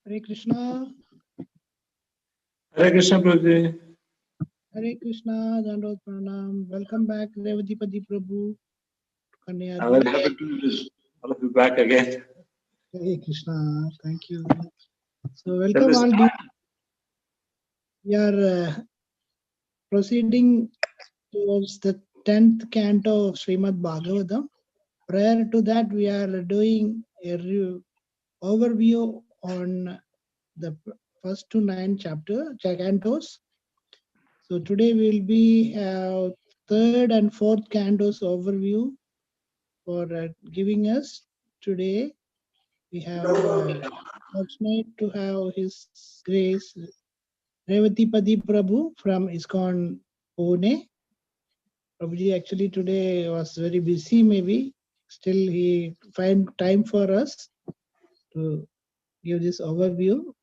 Hare Krishna. Hare Krishna Prabhuji. Hare Krishna, Dandot Pranam. Welcome back, Revatipati Prabhu. I'm very happy to all of you back again. Hare Krishna, thank you. So welcome all. We are proceeding towards the 10th canto of Srimad Bhagavatam. Prior to that, we are doing a overview on the first to 9 cantos. So today we will be third and fourth cantos overview for giving us. Today we have fortunate to have His Grace Revatipati Prabhu from ISKCON Pune. Prabhuji actually today was very busy, maybe still he find time for us to give this overview.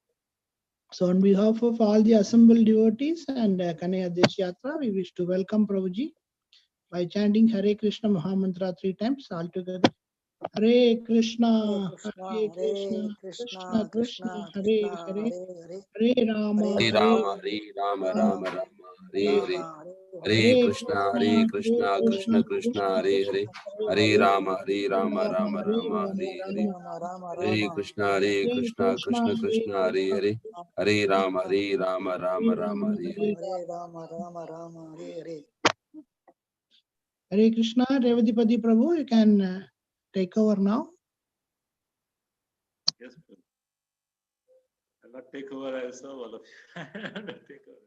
So on behalf of all the assembled devotees and Kanaya Desh Yatra, we wish to welcome Prabhuji by chanting Hare Krishna Mahamantra 3 times altogether. Hare Krishna, Hare Krishna, Krishna Krishna, Hare Hare, Hare Rama, Hare Rama, Hare Rama, Rama Rama, Hare Hare. Hare Krishna, Krishna Krishna, Hare Hare. Hare Rama, Rama Rama, Hare Hare. Hare Krishna, Krishna Krishna, Hare Hare. Hare Rama, Rama Rama, Hare Hare. Hare Krishna, Revatipati Prabhu, you can take over now. Yes, I'll not take over, I saw all of you. Take over.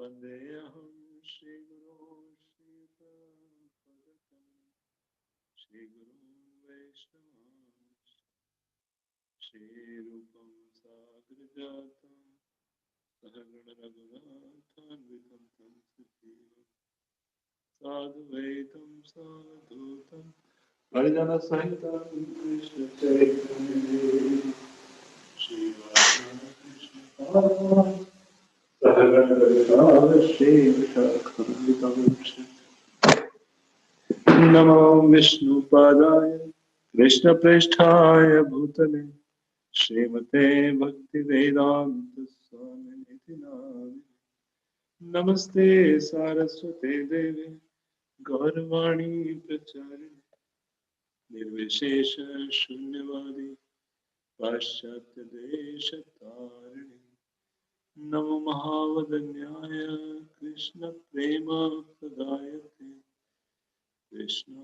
Vandeham Shri Guru Shri Prabhupada Shri Guru Vaishnava Shri Rupam Sagrajatam Sahagana Raghunathan Vitam Tam Siddhivam Sadhvaitam Sadhutam Harijana Sahitam Krishna Chaitanya Shri Vasa Krishna Bhagavan Namo Vishnu Padaya Krishna Preshthaya Bhutale Srimate Bhakti Vedanta Swami Niti Namine Namaste Saraswate Devi Gauravani Prachari Nirvishesha Shunyavadi Paschatya Desha Tarini Namo Mahavadanyaya Krishna Prema Pradayate Krishna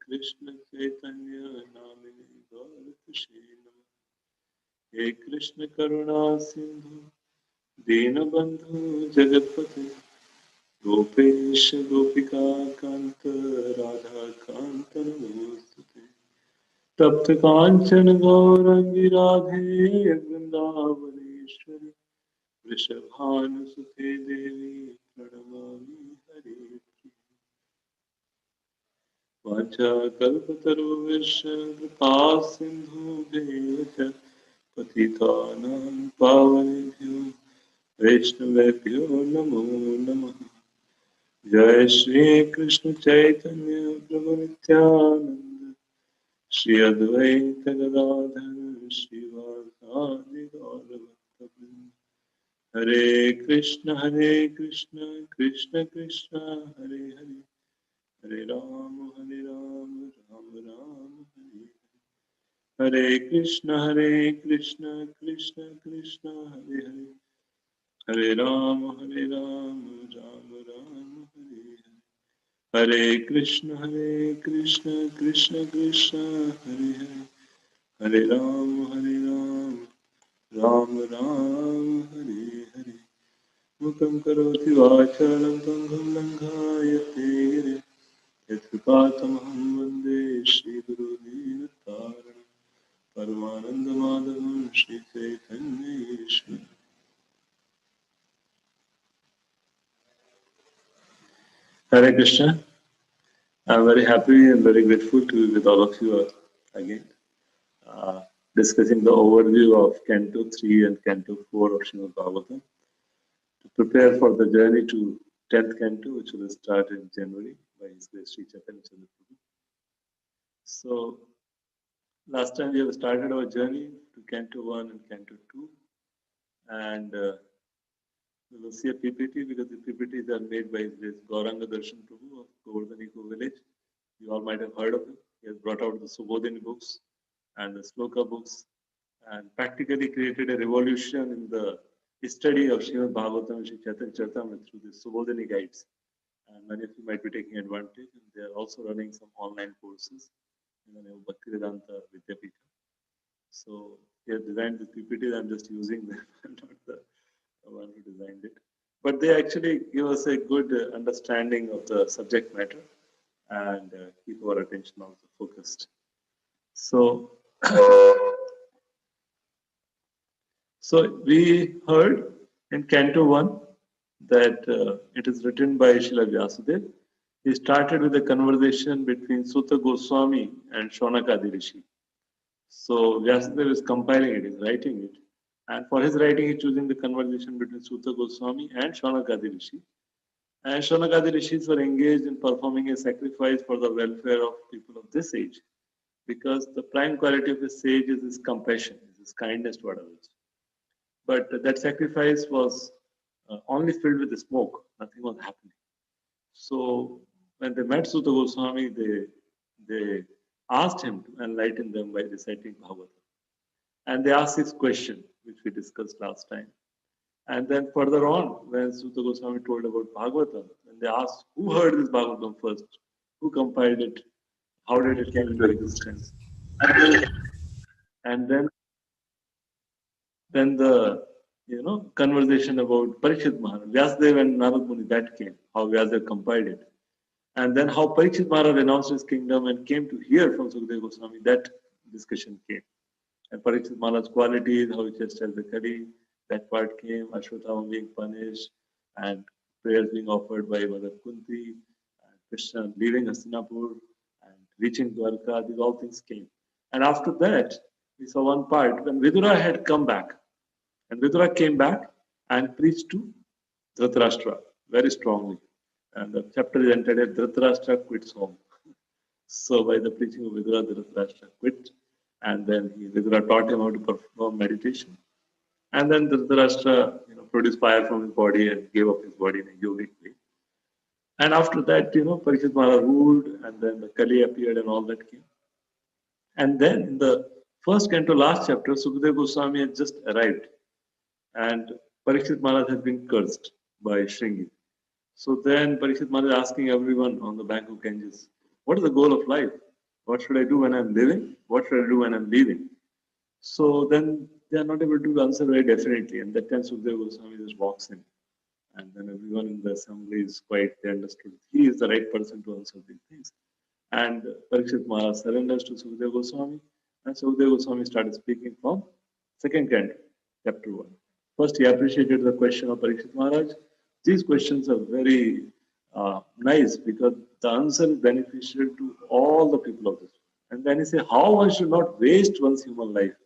Krishna Chaitanya Namini Gauratashe Namah He Krishna Karuna Sindhu Dinabandhu Jagatpate Gopesha Gopika Kanta Radha Kanta Namostate तप्त कांचन गौरंगी राधे वृंदावनेश्वरी वृषभानुसुते देवी प्रणमामि हरे वाञ्छाकल्पतरुभ्यश्च कृपा सिन्धुभ्येव च पतितानां पावनेभ्यो वैष्णवेभ्यो नमो नमः। जय श्री कृष्ण चैतन्य प्रभु नित्यानंद श्री अद्वैत गदाधर श्रीवासादि गौरभक्तवृंद। हरे कृष्ण कृष्ण कृष्ण हरे हरे हरे राम राम राम हरे हरे कृष्ण कृष्ण कृष्ण हरे हरे हरे राम राम राम हरे हरे हरे कृष्ण कृष्ण कृष्ण हरे हरे हरे राम राम हरे हरे मुखं करोति वाचालं पङ्गुं लङ्घायते गिरिं यत्कृपातमहं वन्दे श्रीगुरुदीनतारणं परमानन्दमाधवं श्रीचैतन्येश्वरम्। Hare Krishna. I'm very happy and very grateful to be with all of you again, discussing the overview of Canto 3 and Canto 4 of Srimad Bhagavatam to prepare for the journey to 10th Canto, which will start in January by His Grace Sri Chaitanya Prabhu. So, last time we have started our journey to Canto 1 and Canto 2, and we will see a PPT because the PPTs are made by His Grace Gauranga Darshan Prabhu of Govardhan Eco Village. You all might have heard of him. He has brought out the Subodhini books and the Sloka books and practically created a revolution in the study of Srimad Bhagavatam and Sri Chaitanya Charitamrita through the Subodhini guides. And many of you might be taking advantage. And they are also running some online courses in the name of Bhaktivedanta Vidyapita. So he has designed the PPTs. I'm just using them. I'm not the one who designed it. But they actually give us a good understanding of the subject matter and keep our attention also focused. So, so we heard in Canto 1 that it is written by Srila Vyasadeva. He started with a conversation between Sutta Goswami and Shaunakadi Rishi. So Vyasadeva is compiling it, he's writing it. And for his writing, he's choosing the conversation between Sutta Goswami and Shaunakadi Rishi. And Shaunakadi Rishis were engaged in performing a sacrifice for the welfare of people of this age. Because the prime quality of a sage is his compassion, his kindness toward others. But that sacrifice was only filled with smoke, nothing was happening. So when they met Sutta Goswami, they asked him to enlighten them by reciting Bhagavatam. And they asked this question, which we discussed last time. And then further on, when Sutta Goswami told about Bhagavatam, and they asked, who heard this Bhagavatam first? Who compiled it? How did it come into existence? And then the conversation about Parikshit Maharaj, Vyasadeva and Narad Muni, that came, how Vyasadeva compiled it. And then how Parikshit Maharaj renounced his kingdom and came to hear from Sukadeva Goswami, that discussion came. And Parikshit Maharaj's qualities, how he chastised the Kali, that part came, Ashwatthama being punished, and prayers being offered by Mother Kunti, and Krishna leaving Hastinapur and reaching Dwarka, these all things came. And after that, we saw one part when Vidura had come back. And Vidura came back and preached to Dhritarashtra very strongly. And the chapter is entitled Dhritarashtra Quits Home. So by the preaching of Vidura, Dhritarashtra quit. And then Vidura taught him how to perform meditation. And then Dhritarashtra produced fire from his body and gave up his body in a yogic way. And after that, Parikshit Maharaj ruled, and then the Kali appeared and all that came. And then in the first canto, last chapter, Sukadeva Goswami had just arrived. And Parikshit Maharaj has been cursed by Shringi. So then Parikshit Maharaj is asking everyone on the bank of Ganges, what is the goal of life? What should I do when I'm living? What should I do when I'm leaving? So then they are not able to answer very definitely. And that time Sukadeva Goswami just walks in. And then everyone in the assembly is quite, they understood he is the right person to answer these things. And Parikshit Maharaj surrenders to Sukadeva Goswami. And Sukadeva Goswami started speaking from second canto, chapter 1. First, he appreciated the question of Parikshit Maharaj. These questions are very nice because the answer is beneficial to all the people of this world. And then he said, how one should not waste one's human life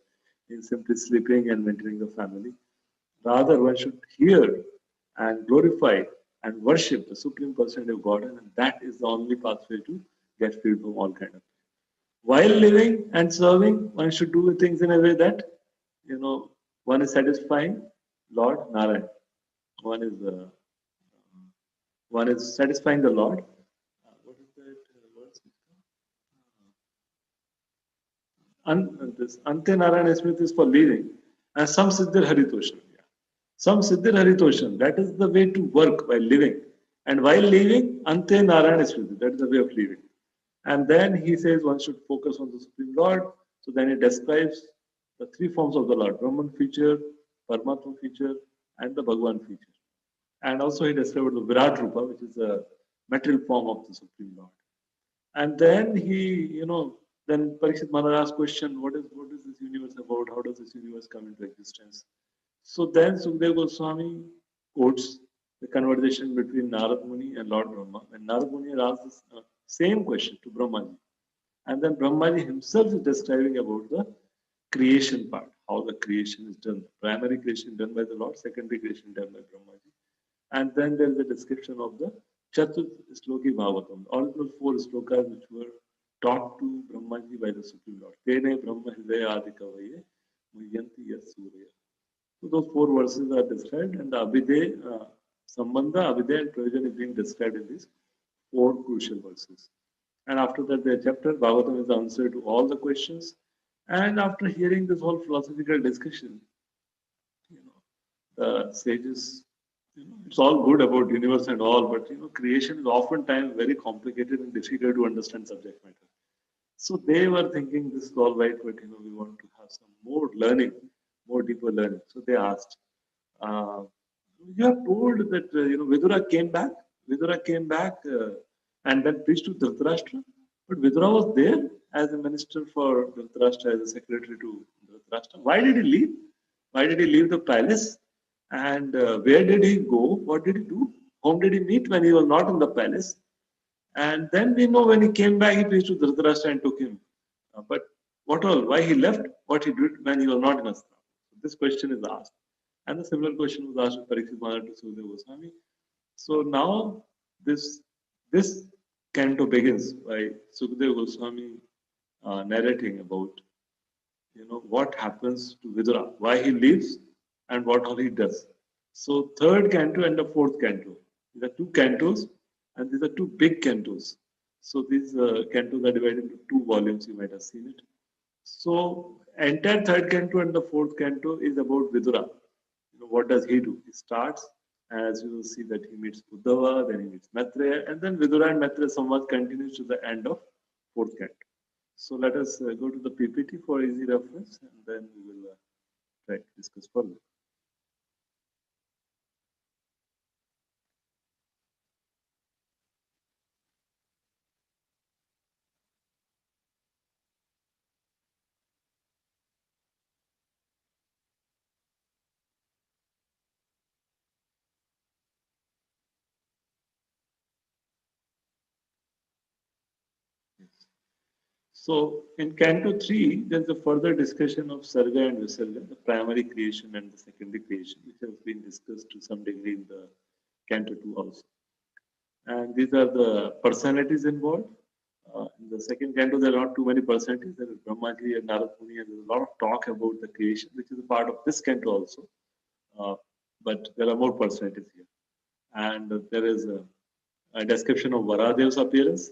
in simply sleeping and maintaining the family. Rather, one should hear and glorify and worship the Supreme Personality of Godhead, and that is the only pathway to get freed from all kind of. While living and serving, one should do things in a way that, one is satisfying Lord Narayan. One is satisfying the Lord. What is that word? This Ante Narayana Smith is for living, and some Siddhir Haritoshan. Yeah. Some Siddhir Haritoshan. That is the way to work while living. And while living, Ante Narayana Smriti. That is the way of living. And then he says one should focus on the Supreme Lord. So then he describes the three forms of the Lord: Brahman feature, Paramatma feature, and the Bhagavan feature. And also he described the Virat Rupa, which is a material form of the Supreme Lord. And then then Parikshit Maharaj asked question, what is this universe about? How does this universe come into existence? So then Sukadeva Goswami quotes the conversation between Narad Muni and Lord Brahma. And Narad Muni asked this same question to Brahmaji. And then Brahmaji himself is describing about the creation part, how the creation is done. Primary creation done by the Lord, secondary creation done by Brahmaji. And then there is a description of the Chatur Sloki Bhagavatam, all those four slokas which were taught to Brahmaji by the Supreme Lord. Tene Brahma Hridaya Adikavaye Muyanti Yasurya. So those four verses are described, and the Abhidhe, Sambandha, Abhidhe, and Prayojan is being described in these four crucial verses. And after that, the chapter, Bhagavatam is the answer to all the questions. And after hearing this whole philosophical discussion, the sages, it's all good about universe and all, but creation is oftentimes very complicated and difficult to understand subject matter. So they were thinking this is all right, but we want to have some more learning, more deeper learning. So they asked, you have told that Vidura came back. Vidura came back and then preached to Dhritarashtra. But Vidura was there as a minister for Dhritarashtra, as a secretary to Dhritarashtra. Why did he leave? Why did he leave the palace? And where did he go? What did he do? Whom did he meet when he was not in the palace? And then we know when he came back, he preached to Dhritarashtra and took him. But what all? Why he left? What he did when he was not in Astra? This question is asked. And the similar question was asked to Parikshit Maharaj to Sukadeva Goswami. So now this canto begins by Sukadeva Goswami narrating about what happens to Vidura, why he leaves, and what all he does. So third canto and the fourth canto. These are two cantos, and these are two big cantos. So these cantos are divided into two volumes. You might have seen it. So entire third canto and the fourth canto is about Vidura. What does he do? He starts, as you will see that he meets Uddhava, then he meets Maitreya, and then Vidura and Maitreya Samvad continues to the end of fourth canto. So let us go to the PPT for easy reference, and then we will try to discuss further. So in Canto 3, there's a further discussion of Sarga and Visarga, the primary creation and the secondary creation, which has been discussed to some degree in the Canto 2 also. And these are the personalities involved. In the second canto, there are not too many personalities. There is Brahmaji and Narad Muni, and there's a lot of talk about the creation, which is a part of this canto also. But there are more personalities here. And there is a description of Varadev's appearance,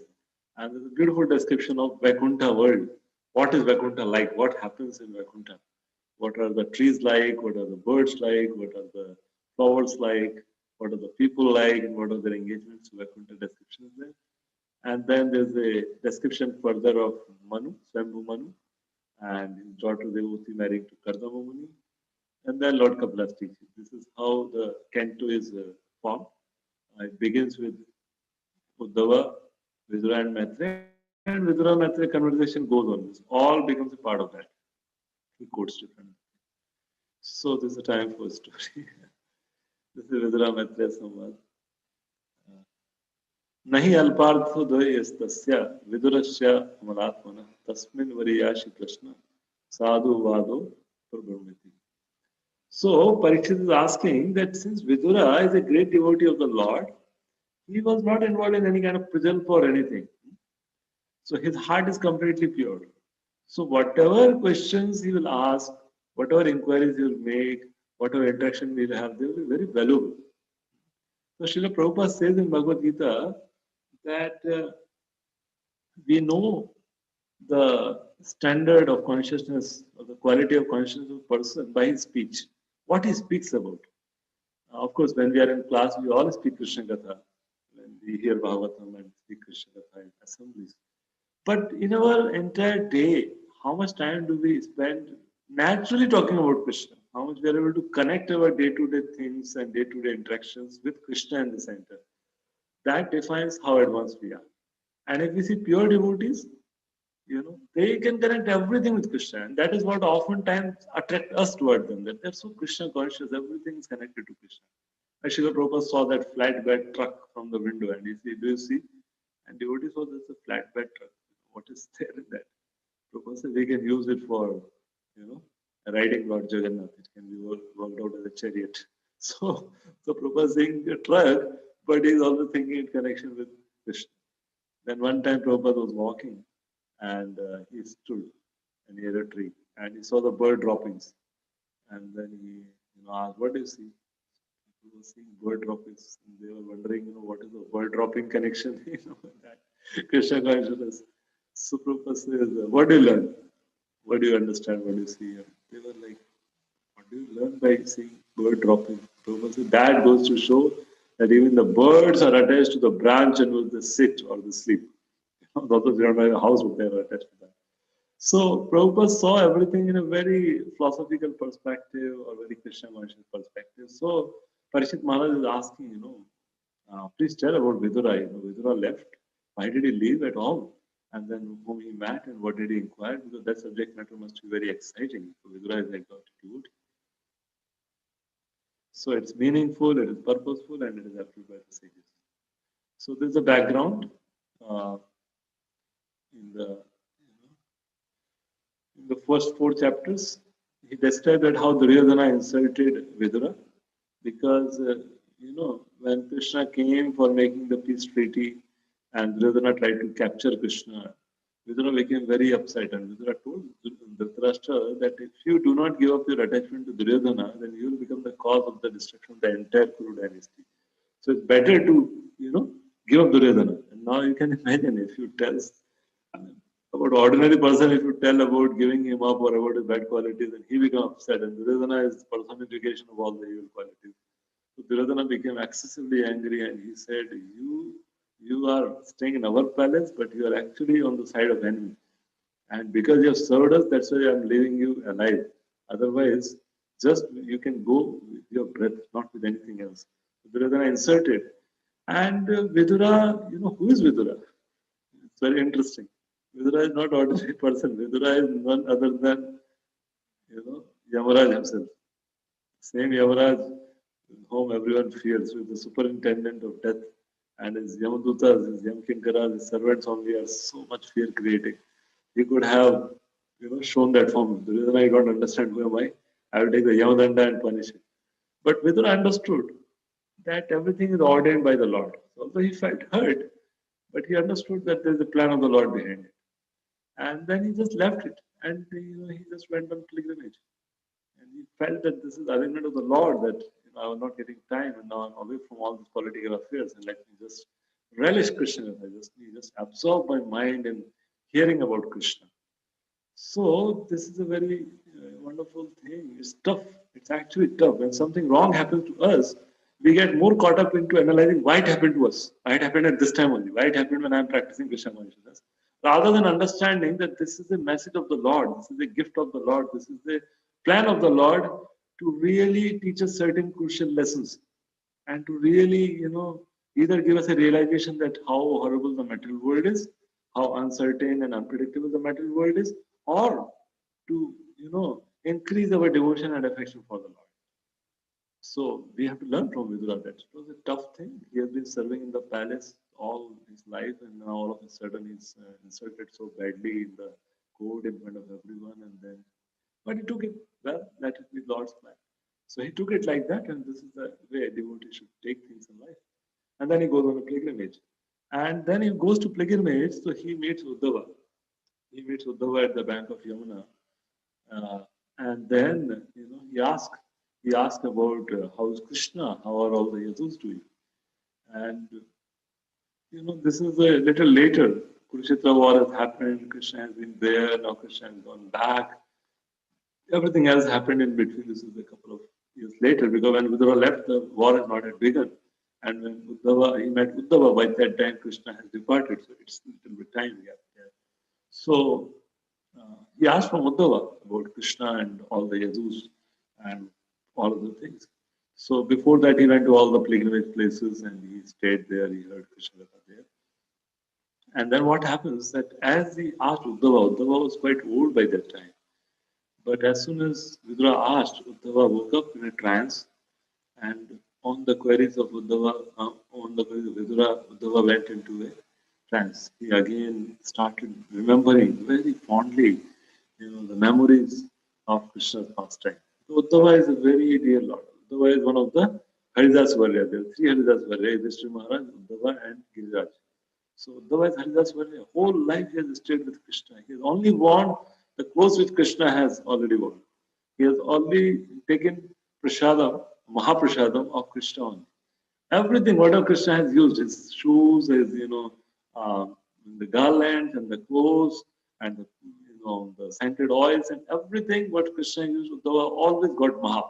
and there's a beautiful description of Vaikuntha world. What is Vaikuntha like? What happens in Vaikuntha? What are the trees like? What are the birds like? What are the flowers like? What are the people like? And what are their engagements? Vaikuntha description is there. And then there's a description further of Manu, Swambhu Manu, and his daughter Devati marrying to Kardama Muni. And then Lord Kapila's teaching. This is how the canto is formed. It begins with Uddhava, Vidura and Maitreya, And Vidura Maitreya conversation goes on. This all becomes a part of that. He quotes different. So this is a time for a story. This is Vidura Maitreya Samvad. Nahi alparthodayastasya vidurasya amalatmana tasmin variyashi prashna sadhu vado prabhramiti. So Parikshit is asking that since Vidura is a great devotee of the Lord, he was not involved in any kind of preself or anything. So his heart is completely pure. So whatever questions he will ask, whatever inquiries he will make, whatever interaction we will have, they will be very valuable. So Srila Prabhupada says in Bhagavad Gita that we know the standard of consciousness or the quality of consciousness of a person by his speech, what he speaks about. Of course, when we are in class, we all speak Krishna Katha. When we hear Bhagavatam and speak Krishna Katha in assemblies. But in our entire day, how much time do we spend naturally talking about Krishna? How much we are able to connect our day-to-day things and day-to-day interactions with Krishna in the center? That defines how advanced we are. And if we see pure devotees, they can connect everything with Krishna. And that is what oftentimes attracts us toward them, that they're so Krishna conscious, everything is connected to Krishna. Srila Prabhupada saw that flatbed truck from the window and he said, do you see? And devotees saw there's a flatbed truck. What is there in that? Prabhupada said, we can use it for, riding Lord Jagannath. It can be worked out as a chariot. So Prabhupada is saying a truck, but he's also thinking in connection with Krishna. Then one time Prabhupada was walking and he stood near a tree and he saw the bird droppings. And then he asked, what do you see? People were seeing bird droppings. And they were wondering, what is the bird dropping connection? That Krishna consciousness. So Prabhupada says, what do you learn? What do you understand? What do you see? And they were like, what do you learn by seeing bird dropping? Prabhupada said, that goes to show that even the birds are attached to the branch and will they sit or they sleep. Those they don't have a house, but they are attached to that. So Prabhupada saw everything in a very philosophical perspective or very Krishna conscious perspective. So Parikshit Maharaj is asking, please tell about Vidura. Vidura left. Why did he leave at all? And then whom he met and what did he inquire? Because that subject matter must be very exciting. So Vidura is like devotee. So it's meaningful, it is purposeful, and it is approved by the sages. So there's a background in the first 4 chapters. He described that how Duryodhana insulted Vidura because when Krishna came for making the peace treaty and Duryodhana tried to capture Krishna, Vidura became very upset and Vidura told Dhritarashtra that if you do not give up your attachment to Duryodhana, then you will become the cause of the destruction of the entire Kuru dynasty. So it's better to, give up Duryodhana. And now you can imagine if you tell about ordinary person, if you tell about giving him up or about his bad qualities, then he becomes upset. And Duryodhana is personification of all the evil qualities. So Duryodhana became excessively angry and he said, you are staying in our palace, but you are actually on the side of enemy. And because you have served us, that's why I am leaving you alive. Otherwise, just you can go with your breath, not with anything else. So Duryodhana insulted. And Vidura, who is Vidura? It's very interesting. Vidura is not ordinary person. Vidura is none other than, Yamaraj himself. Same Yamaraj whom everyone fears, with the superintendent of death. And his Yamadutas, his Yamkinkaras, his servants only are so much fear creating. He could have, shown that form. The reason I don't understand who am I will take the Yamadanda and punish it. But Vidura understood that everything is ordained by the Lord. So although he felt hurt, but he understood that there is a plan of the Lord behind it. And then he just left it. And he just went on pilgrimage. And he felt that this is arrangement of the Lord, that I was not getting time and now I'm away from all these political affairs and let me just relish Krishna. I just absorb my mind in hearing about Krishna. So this is a very wonderful thing. It's tough. It's actually tough. When something wrong happens to us, we get more caught up into analyzing why it happened to us. Why it happened at this time only. Why it happened when I'm practicing Krishna consciousness. Rather than understanding that this is a message of the Lord. This is a gift of the Lord. This is the plan of the Lord to really teach us certain crucial lessons and to really, either give us a realization that how horrible the material world is, how uncertain and unpredictable the material world is, or to, increase our devotion and affection for the Lord. So we have to learn from Vidura that it was a tough thing. He has been serving in the palace all his life, and now all of a sudden he's insulted so badly in the court in front of everyone, and then, but he took it well. That is the Lord's plan. So he took it like that, and this is the way a devotee should take things in life. And then he goes on a pilgrimage, and then he goes to pilgrimage. So he meets Uddhava. He meets Uddhava at the bank of Yamuna, and then he asked about how is Krishna, how are all the Yadus doing, and this is a little later. Kurukshetra war has happened. Krishna has been there. Now Krishna has gone back. Everything else happened in between. This is a couple of years later, because when Uddhava left, the war has not yet begun. And when he met Uddhava, by that time Krishna has departed. So it's a little bit time gap there. So he asked from Uddhava about Krishna and all the Yadus and all of the things. So before that, he went to all the pilgrimage places and he stayed there. He heard Krishna Katha there. And then what happens that as he asked Uddhava was quite old by that time. But as soon as Vidura asked, Uddhava woke up in a trance, and on the queries of Vidura, Uddhava went into a trance. He again started remembering very fondly, the memories of Krishna's pastime. So Uddhava is a very dear Lord. Uddhava is one of the Haridas Varya. There are three Haridas Varya: Yudhishthira Maharaj, Uddhava, and Giriraj. So Uddhava is Haridas Varya. Whole life he has stayed with Krishna. He has only won the clothes which Krishna has already worn. He has only taken prasadam, Mahaprasadam of Krishna only. Everything, whatever Krishna has used, his shoes, his, the garlands and the clothes and the scented oils and everything what Krishna used, Uddhava always got Maha.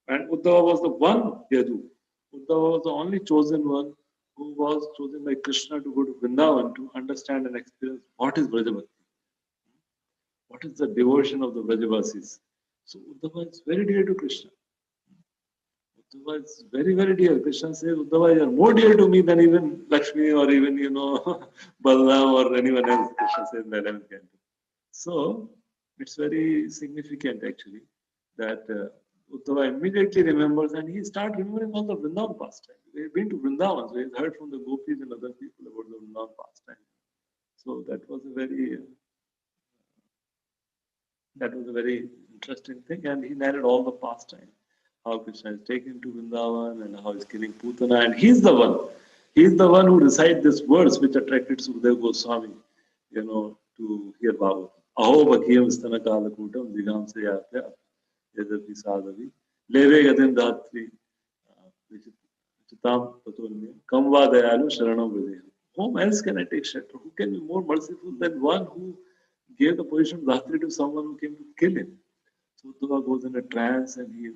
And Uddhava was the one Yadu. Uddhava was the only chosen one who was chosen by Krishna to go to Vrindavan to understand and experience what is Vrajabhakti. What is the devotion of the Vrajavasis? So Uddhava is very dear to Krishna. Uddhava is very, very dear. Krishna says, Uddhava, you are more dear to me than even Lakshmi or even, Balaram or anyone else. Krishna says in the 11th canto. So it's very significant actually that Uddhava immediately remembers and he starts remembering all the Vrindavan pastime. We've been to Vrindavan, so he's heard from the gopis and other people about the Vrindavan pastime. So that was a very interesting thing, and he narrated all the pastime. How Krishna is taken to Vrindavan and how he's killing Putana, and he's the one who recited this verse which attracted Sukadeva Goswami, to hear Bhagavatam. Aho bhakiyam stana kalakutam digam se yatya yadapi sadhavi leve gadin dhatri chitam patolnya kamva dayalu sharanam vidya. Whom else can I take shelter? Who can be more merciful than one who gave the position of Dhatri to someone who came to kill him? So Uddhava goes in a trance and he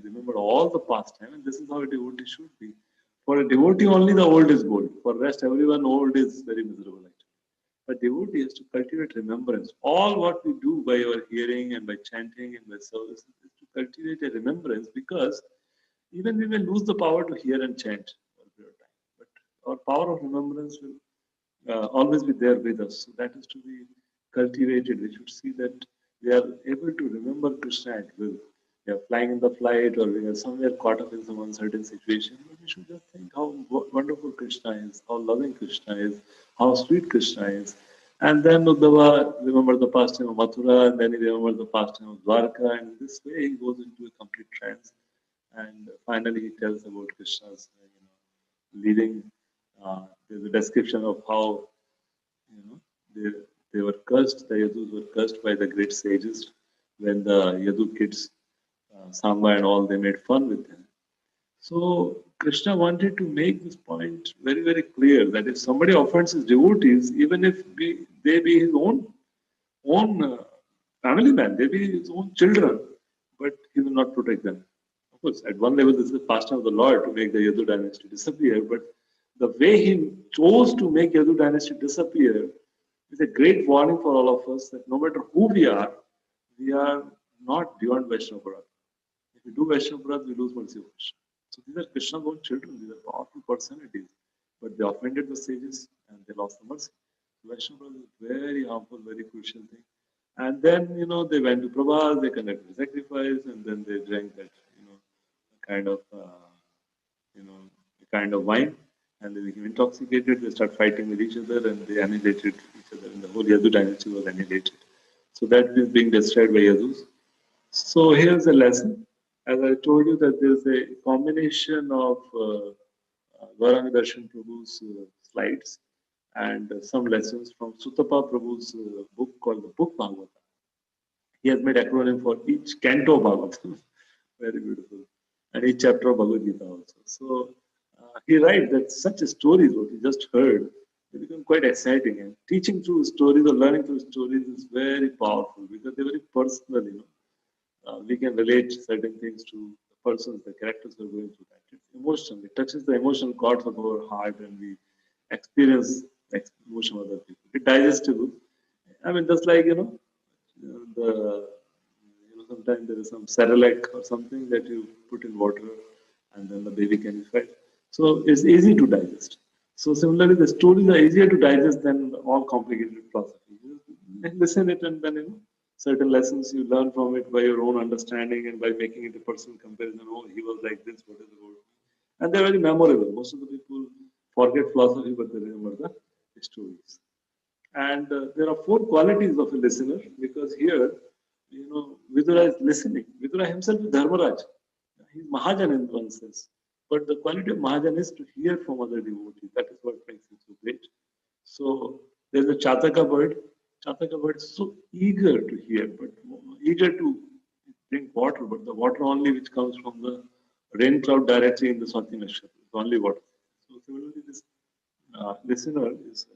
remembered all the pastime, and this is how a devotee should be. For a devotee, only the old is gold. For the rest, everyone old is very miserable actually. But devotee has to cultivate remembrance. All what we do by our hearing and by chanting and by service is to cultivate a remembrance, because even we may lose the power to hear and chant for a period of time, but our power of remembrance will always be there with us. So that is to be cultivated. We should see that we are able to remember Krishna at will. We are flying in the flight or we are somewhere caught up in some uncertain situation. But we should just think how wonderful Krishna is, how loving Krishna is, how sweet Krishna is. And then Uddhava remembered the pastime of Mathura, and then he remembered the pastime of Dwarka, and this way he goes into a complete trance. And finally he tells about Krishna's leading. There's a description of how they were cursed, the Yadus were cursed by the great sages when the Yadu kids, Samba and all, they made fun with them. So Krishna wanted to make this point very, very clear that if somebody offends his devotees, even if they be his own family man, they be his own children, but he will not protect them. Of course, at one level, this is the pastime of the Lord to make the Yadu dynasty disappear, but the way he chose to make Yadu dynasty disappear is a great warning for all of us that no matter who we are not beyond Vaishnava. If we do Vaishnava, we lose mercy of Krishna. So these are Krishna's own children, these are powerful personalities, but they offended the sages and they lost the mercy. Vaishnava is very harmful, very crucial thing. And then, they went to Prabhas, they conducted sacrifice, and then they drank that, kind of, kind of wine, and they became intoxicated. They start fighting with each other, and they annihilated each other. And the whole Yadu dynasty was annihilated. So that is being destroyed by Yadus. So here's a lesson. As I told you that there's a combination of Gauranga Darshan Prabhu's slides and some lessons from Sutapa Prabhu's book called the Book Bhagavatam. He has made acronym for each canto Bhagavatam. Very beautiful. And each chapter of Bhagavad Gita also. So he writes that such stories, what he just heard, they become quite exciting. And teaching through stories or learning through stories is very powerful because they're very personal, we can relate certain things to the persons, the characters who are going through that. It's emotional. It touches the emotional chords of our heart and we experience the emotion of other people. It's digestible. I mean, just like, sometimes there is some Cerelac or something that you put in water and then the baby can be fed. So it's easy to digest. So similarly, the stories are easier to digest than all complicated philosophy. You listen it and then, certain lessons you learn from it by your own understanding and by making it a personal comparison. Oh, he was like this, what is the word? And they're very memorable. Most of the people forget philosophy, but they remember the stories. And there are four qualities of a listener because here, Vidura is listening. Vidura himself is Dharmaraj. He's Mahajan in one sense. But the quality of Mahajan is to hear from other devotees. That is what makes him so great. So there's a Chataka bird. Chataka bird is so eager to hear, but eager to drink water, but the water only which comes from the rain cloud directly in the Swati Nakshatra. It's only water. So similarly, this listener is.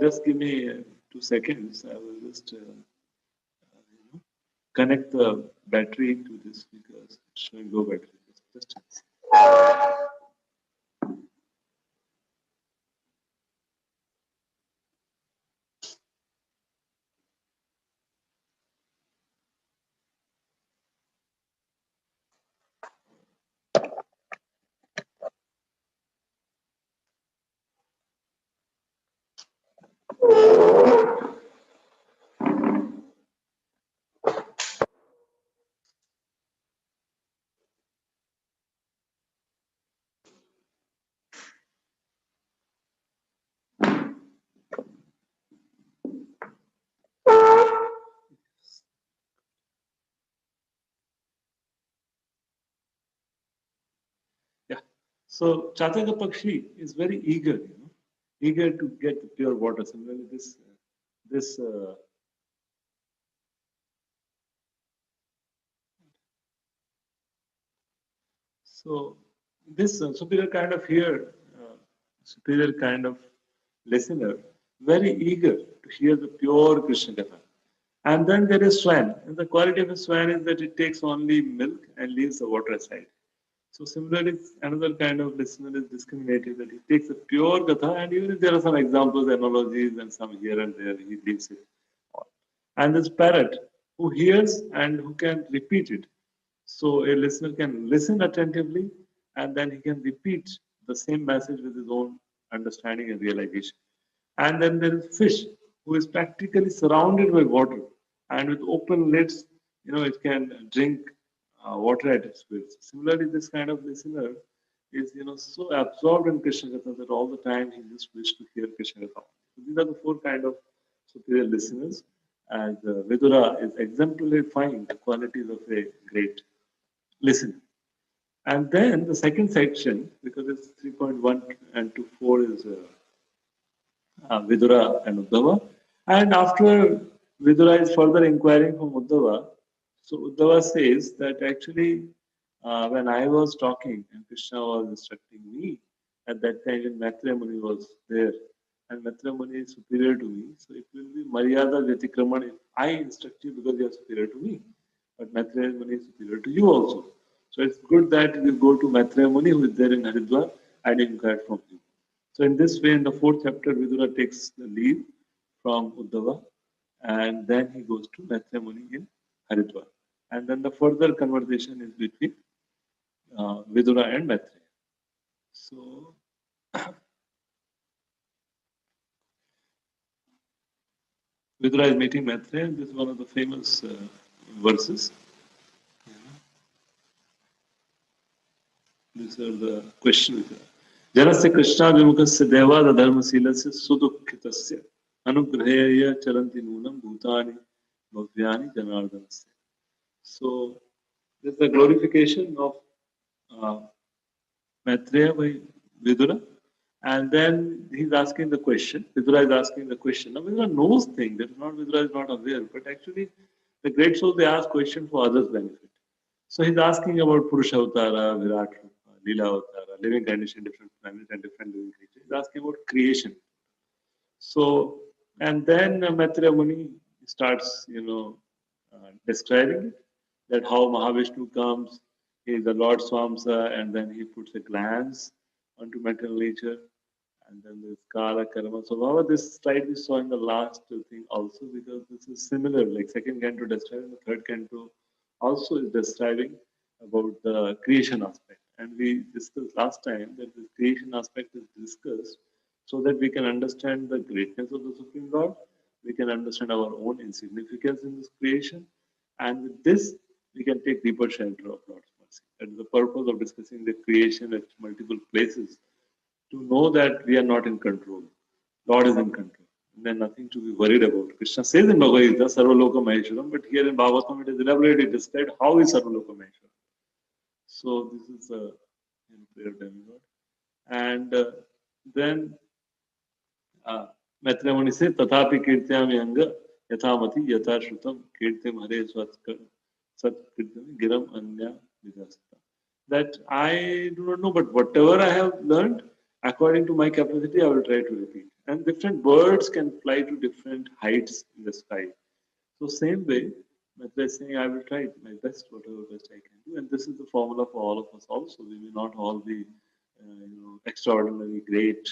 Just give me 2 seconds. I will just connect the battery to this because it's showing low battery. Just yeah. So Chataka Pakshi is very eager, eager to get the pure water. Similarly, this so this superior kind of superior kind of listener, very eager to hear the pure Krishna Katha. And then there is swan. And the quality of a swan is that it takes only milk and leaves the water aside. So similarly, another kind of listener is discriminating that he takes a pure Katha, and even if there are some examples, analogies, and some here and there, he leaves it all. And this parrot who hears and who can repeat it. So a listener can listen attentively and then he can repeat the same message with his own understanding and realization. And then there is fish who is practically surrounded by water and with open lids, it can drink water at its will. Similarly, this kind of listener is, so absorbed in Krishna Katha that all the time he just wishes to hear Krishna Katha. So these are the four kind of superior listeners. And Vidura is exemplifying the qualities of a great listener. And then the second section, because it's 3.1 and to 4 is Vidura and Uddhava. And after Vidura is further inquiring from Uddhava, so Uddhava says that actually when I was talking and Krishna was instructing me, at that time when Maitreya Muni was there, and Maitreya Muni is superior to me, so it will be Maryada Vyatikraman if I instruct you because you are superior to me. But Maitreya Muni is superior to you also. So it's good that you go to Maitreya Muni who is there in Haridwar and inquire from him. So in this way, in the fourth chapter, Vidura takes the leave from Uddhava and then he goes to Maitreya Muni in Haridwar. And then the further conversation is between Vidura and Maitreya. So, Vidura is meeting Maitreya, and this is one of the famous verses. These are the questions. Janasya Krishna Vimukasya Deva Dharmasilasya Sudukhitasya Anugrahaya Charanti Nunam Bhutani Bhavyani Janardanasya. So, this is the glorification of Maitreya by Vidura. And then he's asking the question. Vidura is asking the question. Now, Vidura knows things. That is not Vidura is not aware. But actually, the great souls, they ask questions for others' benefit. So he's asking about Purusha Avtara, Virat, Leela Avtara, living condition, different planets and different living creatures. He's asking about creation. So, and then Maitreya Muni starts, describing it, that how Mahavishnu comes, he is the Lord Swamsa, and then he puts a glance onto material nature, and then there's Kala Karma. So, however, this slide we saw in the last thing also, because this is similar, like second canto describing, the third canto also is describing about the creation aspect. And we discussed last time that the creation aspect is discussed so that we can understand the greatness of the Supreme Lord, we can understand our own insignificance in this creation, and with this, we can take deeper shelter of Lord's mercy. That is the purpose of discussing the creation at multiple places, to know that we are not in control. Lord is in control. And there's nothing to be worried about. Krishna says in Bhagavad Gita, Sarvaloka Maheshwaram, but here in Bhagavatam it is elaborately described how is Sarvaloka Maheshwaram. So this is a prayer demigod. And then Maitreya Muni says, Tathapi Kirtyami Anga Yathamati Yatha Shrutam Kirtyam Hare Sat Kirtyam Giram Anya Vidasata. That I do not know, but whatever I have learned, according to my capacity, I will try to repeat. And different birds can fly to different heights in the sky. So same way, Maitreya is saying, I will try my best, whatever best I can do. And this is the formula for all of us also. We may not all be, extraordinarily great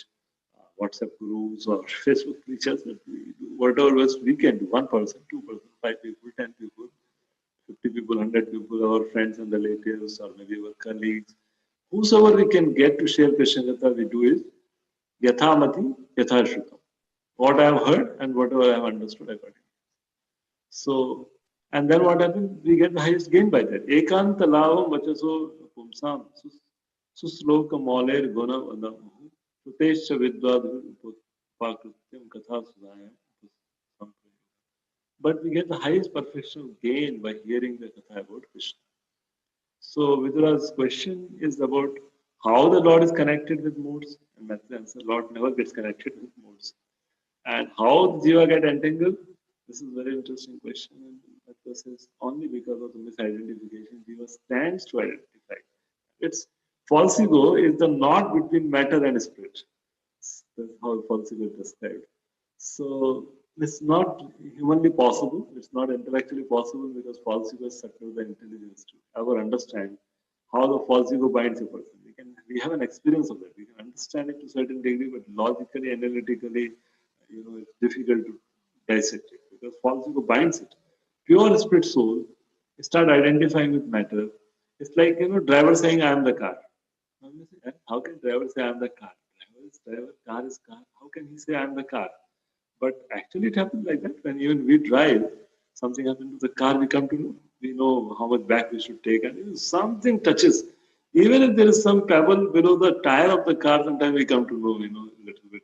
WhatsApp gurus or Facebook preachers, but we do whatever best we can do. 1 person, 2 person, 5 people, 10 people, 50 people, 100 people, our friends and relatives, or maybe our colleagues. Whosoever we can get to share Krishna Katha, we do is Yathamati Yathashrutam. What I have heard and whatever I have understood accordingly. So, and then what happens? We get the highest gain by that. Ekanta lavam vachaso pumsam susloka moler guna vadamu sutesha vidvad upakrityam katha sudayam. But we get the highest perfection of gain by hearing the Katha about Krishna. So Vidura's question is about how the Lord is connected with modes. And that's the answer. Lord never gets connected with modes. And how the Jiva get entangled? This is a very interesting question. And that says only because of the misidentification, Jiva stands to identify. Its false ego is the knot between matter and spirit. That's how false ego is described. So it's not humanly possible. It's not intellectually possible because false ego is subtle the intelligence to ever understand how the false ego binds a person. We have an experience of that. We can understand it to a certain degree, but logically, analytically, it's difficult to dissect it because false ego binds it. Pure spirit soul start identifying with matter. It's like driver saying, "I am the car." How can driver say, "I am the car"? Driver is driver, car is car. How can he say, "I am the car"? But actually, it happens like that. When even we drive, something happens to the car, we come to know. We know how much back we should take, and if something touches, even if there is some pebble below the tire of the car, sometimes we come to know, a little bit.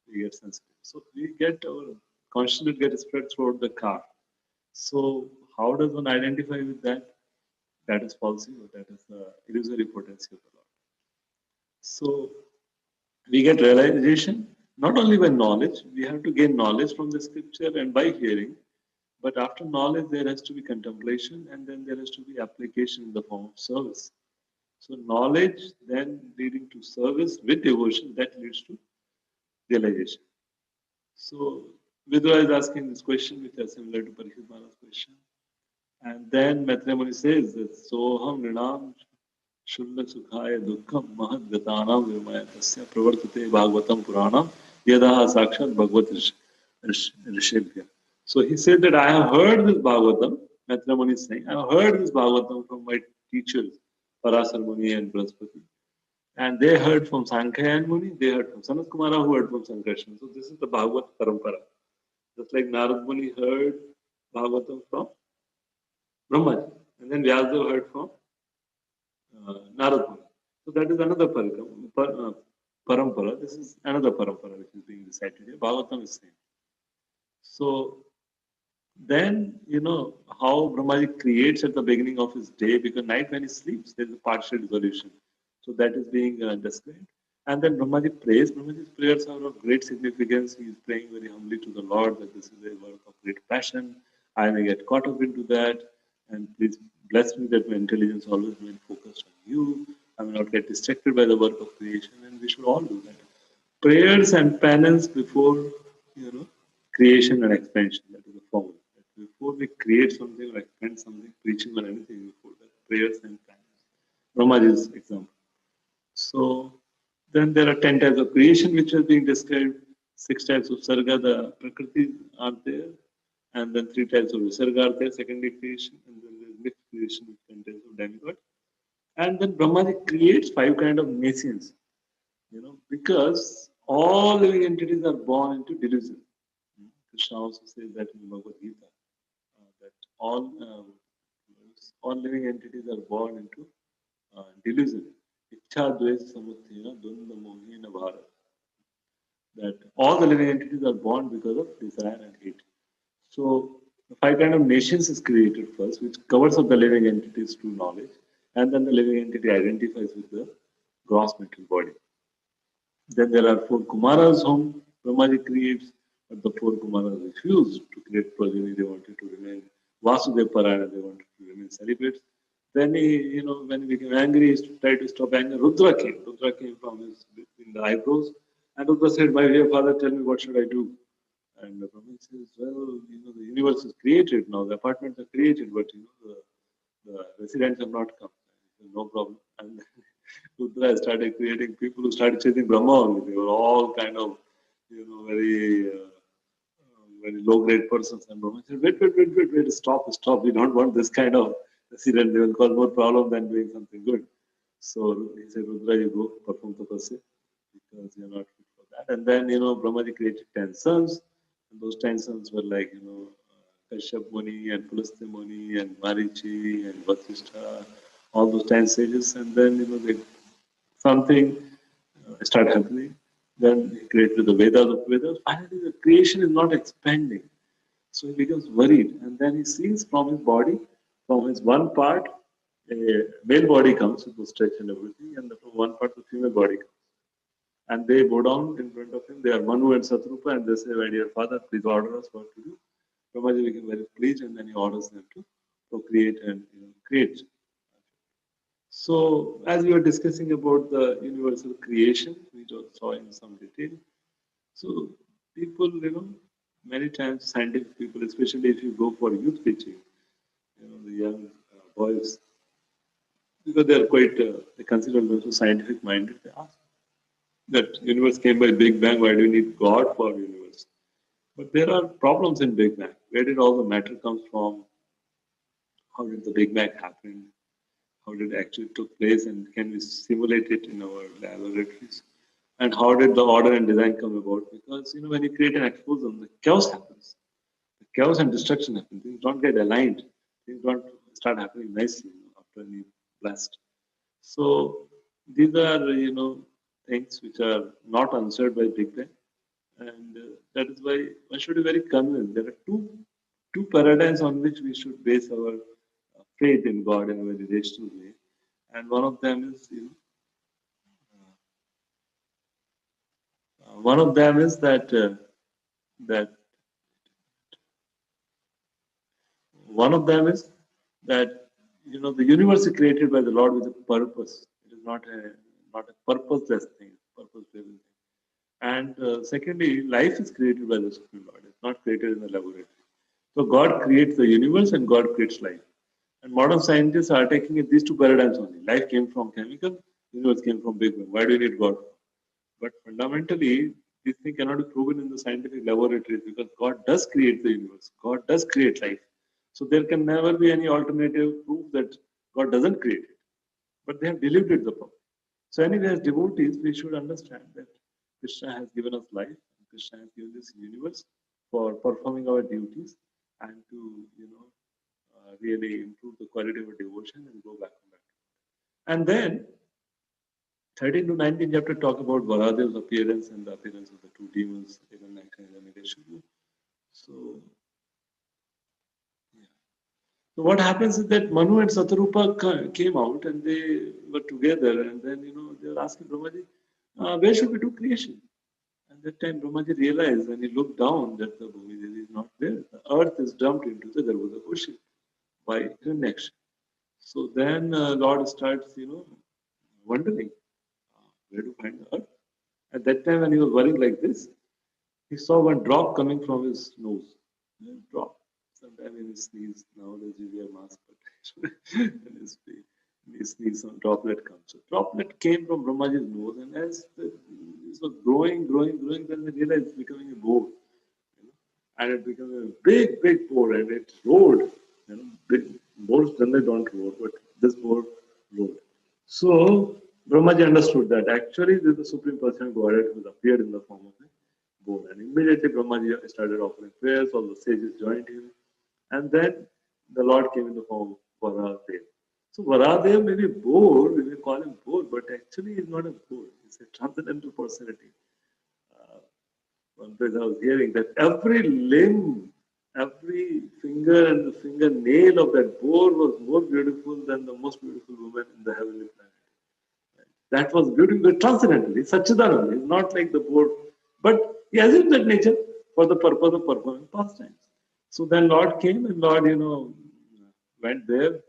We get sensitive. So we get our consciousness gets spread throughout the car. So how does one identify with that? That is false ego. That is the illusory potency of the Lord. So we get realization not only by knowledge. We have to gain knowledge from the scripture and by hearing. But after knowledge, there has to be contemplation, and then there has to be application in the form of service. So knowledge then leading to service with devotion, that leads to realization. So Vidura is asking this question, which is similar to Parikshit Maharaj's question. And then Maitreya Muni says that Soham Rinam Shulla Sukhaya Dukkham Mahad Gatanam Vimaya Tasya Pravartate Bhagavatam Puranam Yadaha Sakshat Bhagavad Rishebhya. So he said that I have heard this Bhagavatam, Maitra Muni is saying, I've heard this Bhagavatam from my teachers, Parasar Muni and Brahaspati. And they heard from Sankhya Muni, they heard from Sanat Kumara, who heard from Sankarshan. So this is the Bhagavat Parampara. Just like Narad Muni heard Bhagavatam from Brahmaji. And then Vyasadeva heard from Narad Muni. So that is another parampara. This is another parampara which is being recited here. Bhagavatam is same. So then, how Brahmaji creates at the beginning of his day, because night when he sleeps, there is a partial dissolution. So that is being described. And then Brahmaji prays. Brahmaji's prayers are of great significance. He is praying very humbly to the Lord that this is a work of great passion. I may get caught up into that. And please bless me that my intelligence always remain focused on you. I will not get distracted by the work of creation. And we should all do that. Prayers and penance before, creation and expansion. That is the formula. Before we create something or expand something, preaching or anything, before that, prayers and penance. Brahmaji's example. So then there are 10 types of creation which are being described. 6 types of sarga, the prakriti are there. And then 3 types of visarga are there, secondary creation. And then there's mixed creation with 10 types of demigod. And then Brahmaji creates 5 kind of nations. Because all living entities are born into delusion. Krishna also says that in Bhagavad Gita, that all living entities are born into delusion. Ichha dvesh samuthena dvanda mohina bharat. That all the living entities are born because of desire and hate. So the 5 kind of nations is created first, which covers up the living entities to knowledge, and then the living entity identifies with the gross mental body. Then there are 4 Kumaras whom Brahmaji creates, but the 4 Kumaras refused to create progeny. They wanted to remain Vasudev Parayana, they wanted to remain celibates. Then he, when he became angry, he tried to stop anger. Rudra came. Rudra came from his in the eyebrows. And Rudra said, my dear father, tell me what should I do? And Brahma says, well, the universe is created now, the apartments are created, but the residents have not come. No problem. And Rudra started creating people who started chasing Brahma only. They were all kind of, very very low grade persons. And Brahma said, wait, stop. We don't want this kind of resident. They will cause more problem than doing something good. So he said, Rudra, you go perform tapasya because you're not fit for that. And then, Brahmaji created 10 sons. And those 10 sons were like, Kashyap Muni and Pulastya Muni and Marichi and Vasishtha, all those 10 sages. And then, something started happening. Then he created the Vedas of Vedas. Finally, the creation is not expanding. So he becomes worried. And then he sees from his body, from his one part, a male body comes with the stretch and everything, and from one part, the female body comes. And they bow down in front of him. They are Manu and Satrupa, and they say, my dear father, please order us what to do. Brahmaji became very pleased, and then he orders them to procreate and create. So, as we were discussing about the universal creation, we just saw in some detail. So, people, many times scientific people, especially if you go for youth preaching, the young boys, because they are quite, they consider themselves scientific minded, they ask that universe came by Big Bang, why do you need God for universe? But there are problems in Big Bang. Where did all the matter come from? How did the Big Bang happen? How did it actually took place, and can we simulate it in our laboratories? And how did the order and design come about? Because when you create an explosion, the chaos happens. The chaos and destruction happen. Things don't get aligned. Things don't start happening nicely after any blast. So these are things which are not answered by Big Bang, and that is why one should be very convinced. There are two paradigms on which we should base our faith in God in a very rational way, and one of them is that one of them is that the universe is created by the Lord with a purpose. It is not a purposeless thing, purpose-driven thing. And secondly, life is created by the Supreme Lord. It's not created in the laboratory. So God creates the universe and God creates life. And modern scientists are taking these 2 paradigms only. Life came from chemical, universe came from Big Bang. Why do you need God? But fundamentally, this thing cannot be proven in the scientific laboratories because God does create the universe. God does create life. So there can never be any alternative proof that God doesn't create it. But they have deluded the public. So anyway, as devotees, we should understand that Krishna has given us life. Krishna has given this universe for performing our duties and to, really improve the quality of our devotion and go back on that. And then 13 to 19 chapter talk about Varadev's appearance and the appearance of the two demons, Hiranyaksha and Hiranyakashipu. So, yeah. So what happens is that Manu and Satarupa came out and they were together, and then they were asking Brahmaji, where should we do creation? And that time Brahmaji realized when he looked down that the Bhumi Devi is not there. The earth is dumped into the Garbhoda ocean by Hiranyaksha. So then Lord starts, wondering where to find the earth. At that time when he was worrying like this, he saw one drop coming from his nose. Drop. Sometimes in his sneeze, nowadays we wear mask, but in his sneeze, some droplet comes. So droplet came from Brahmaji's nose, and as this was growing, then they realized it's becoming a boar. And it became a big boar, and it roared. Big boars generally don't roar, but this boar roared. So Brahmaji understood that actually this is the Supreme Personality of Godhead who appeared in the form of a boar. And immediately Brahmaji started offering prayers, all the sages joined him. And then the Lord came in the form of Varahadev. So Varahadev may be boar, we may call him boar, but actually he's not a boar. He's a transcendental personality. One place I was hearing that every limb, every finger and the fingernail of that boar was more beautiful than the most beautiful woman in the heavenly planet. That was beautiful, transcendentally, Satchidananda. It's not like the boar, but he assumed that nature for the purpose of performing pastimes. So then Lord came and Lord, went there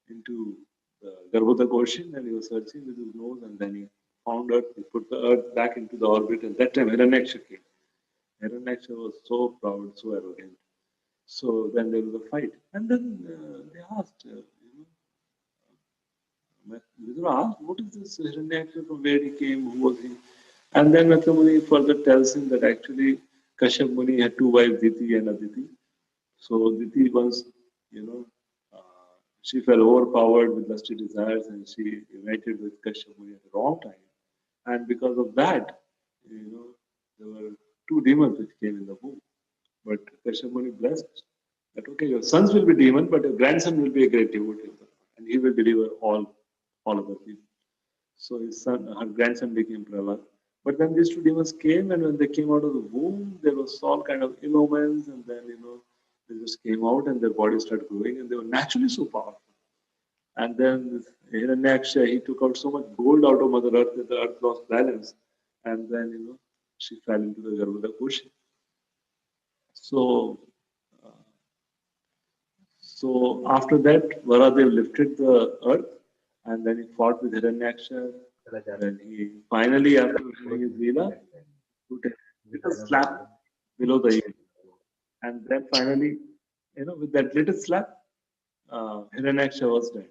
into the Garbhoda ocean and he was searching with his nose and then he found earth, he put the earth back into the orbit and that time Hiranyaksha came. Hiranyaksha was so proud, so arrogant. So then there was a fight. And then they asked, Vidura asked, what is this Hiranyaksha, from where he came, who was he? And then Mitra Muni further tells him that actually Kashyap Muni had two wives, Diti and Aditi. So Diti once, she fell overpowered with lusty desires and she united with Kashyap Muni at the wrong time. And because of that, there were two demons which came in the womb. But Kashyap Muni blessed that, okay, your sons will be demons, but your grandson will be a great devotee of the Lord, and he will deliver all other people. So her grandson became Prahlad. But then these two demons came, and when they came out of the womb, there was all kind of ill omens, and then, they just came out and their bodies started growing, and they were naturally so powerful. And then Hiranyaksha, he took out so much gold out of Mother Earth that the earth lost balance. And then, she fell into the Garbhoda ocean. So after that, Varadev lifted the earth and then he fought with Hiranyaksha. Then he finally, after doing his Leela, put a little slap below the ear. And then finally, with that little slap, Hiranyaksha was dead.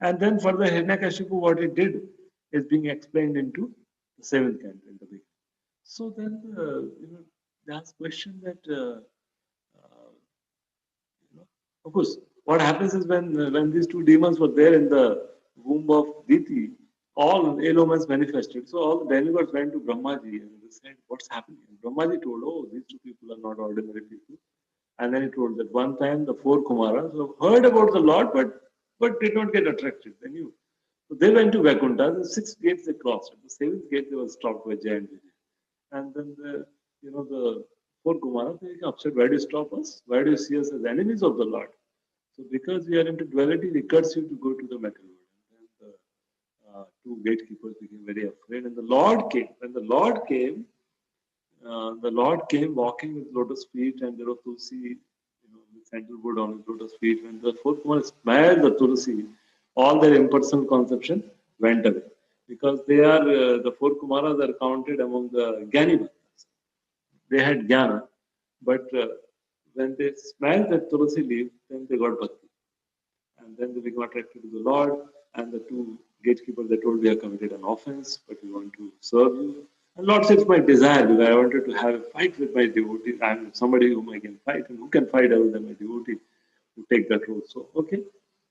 And then further, Hiranyakashipu, what he did is being explained into the 7th canto in the beginning. So then, there's question that, of course, what happens is when these two demons were there in the womb of Diti, all ill omens manifested. So all the demigods went to Brahmaji and they said, what's happening? And Brahmaji told, oh, these two people are not ordinary people. And then he told that one time the 4 Kumaras heard about the Lord, but did not get attracted. They knew. So they went to Vaikuntha. The 6 gates they crossed. At the 7th gate they were stopped by Jay and Vijay. And then the 4 Kumaras, they became upset. Why do you stop us? Why do you see us as enemies of the Lord? So because we are into duality, we curse you to go to the metal world. And the 2 gatekeepers became very afraid. And the Lord came. When the Lord came walking with lotus feet, and there was Tulsi, with sandalwood on his lotus feet. When the 4 Kumaras smelled the Tulsi, all their impersonal conception went away. Because they are, the 4 Kumaras are counted among the Jnani Bhaktas. They had Jnana, but when they smelled that Tulsi leaf, then they got Bhakti. And then they became attracted to the Lord, and the 2 gatekeepers, they told, we have committed an offense, but we want to serve you. And Lord said, it's my desire, because I wanted to have a fight with my devotee. I am somebody whom I can fight, and who can fight other than my devotee. to take that role. So, okay,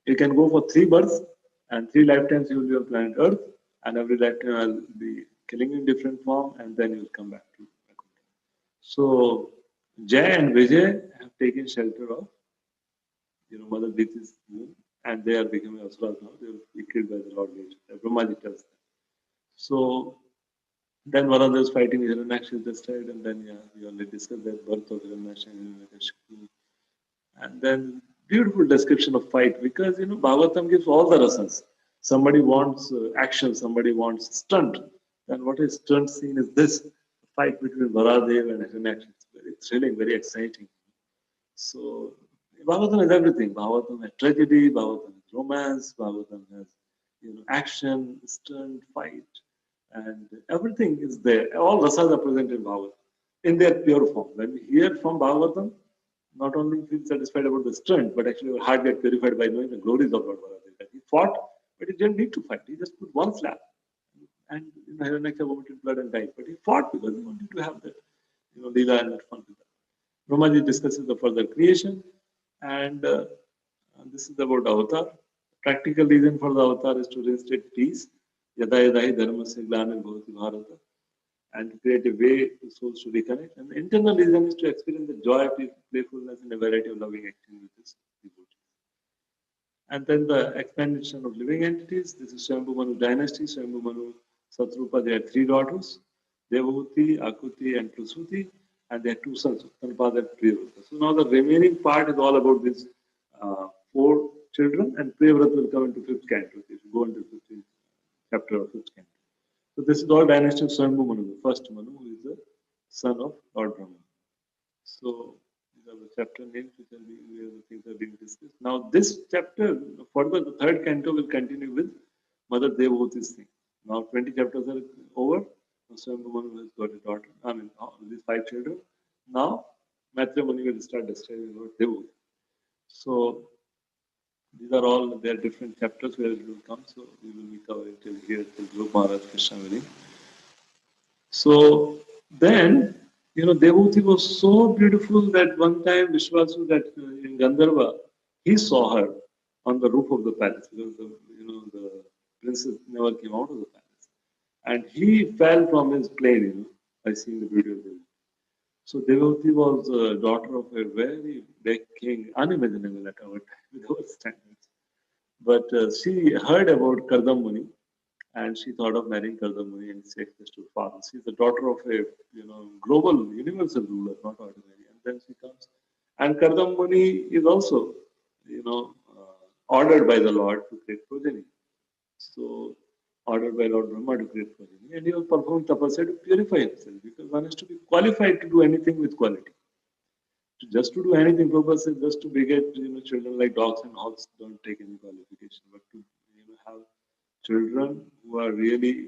you can go for 3 births and 3 lifetimes you will be on planet Earth, and every lifetime I'll be killing in different form, and then you will come back to Vaikuntha. So, Jay and Vijay have taken shelter of, Mother Diti's womb, and they are becoming asuras now. They will be killed by the Lord Vishnu. Brahmaji tells them. So, then one of those fighting Hiranyaksha just died, and then we already discussed that birth of Hiranyaksha and Hiranyakashipu. And then beautiful description of fight, because Bhagavatam gives all the rasas. Somebody wants action, somebody wants stunt. Then what is stunt scene is this fight between Varadev and Hiranyaksha. It's very thrilling, very exciting. So Bhagavatam has everything. Bhagavatam has tragedy, Bhagavatam has romance, Bhagavatam has action, stunt, fight, and everything is there. All rasas are present in Bhagavatam in their pure form. When we hear from Bhagavatam, not only feel satisfied about the strength, but actually our heart gets purified by knowing the glories of Lord Varadev. He fought, but he didn't need to fight. He just put one slap, and Hiranyaksha vomited blood and died. But he fought because he wanted to have that, Leela and that fun with that. Brahmaji discusses the further creation, and this is about avatar. Practical reason for the avatar is to reinstate peace. Yada yada hi dharmasya glanir bhavati bharata, and to create a way for souls to reconnect. And the internal reason is to experience the joy, playfulness, and a variety of loving actions with his devotees. And then the expansion of living entities. This is Swayambhu Manu dynasty. Swayambhu Manu Satrupa, they had 3 daughters, Devahuti, Akuti, and Prasuti, and they had 2 sons, Uttanpada and Priyavrata. So now the remaining part is all about these 4 children, and Priyavrata will come into 5th canto. If you go into 15th chapter of 5th canto. So this is all dynasty of Swayambhu Manu, the first Manu, who is the son of Lord Brahma. So these are the chapter names which are where the things are being discussed. Now this chapter, further the 3rd canto will continue with Mother Devahuti's thing. Now 20 chapters are over. Swayambhu Manu has got a daughter, these 5 children. Now Maitreya Muni will start describing about Devahuti. So these are all their different chapters where it will come. So we will be covering till here, till Dhruv Maharaj Krishnavali. So then, Devahuti was so beautiful that one time Vishwasu, that in Gandharva, he saw her on the roof of the palace, because the princess never came out of the palace, and he fell from his plane, by seeing the beauty of Devahuti. So Devahuti was a daughter of a very big king, unimaginable at our time with our standards. But she heard about Kardam Muni, and she thought of marrying Kardam Muni, and she expressed to her father. She's the daughter of a global, universal ruler, not ordinary. And then she comes, and Kardam Muni is also ordered by the Lord to create progeny. So ordered by Lord Brahma to create progeny, and he was performing tapasya to purify himself, because one has to be qualified to do anything with quality. Just to do anything, Prabhupada says, just to beget children like dogs and hogs don't take any qualification, but to have children who are really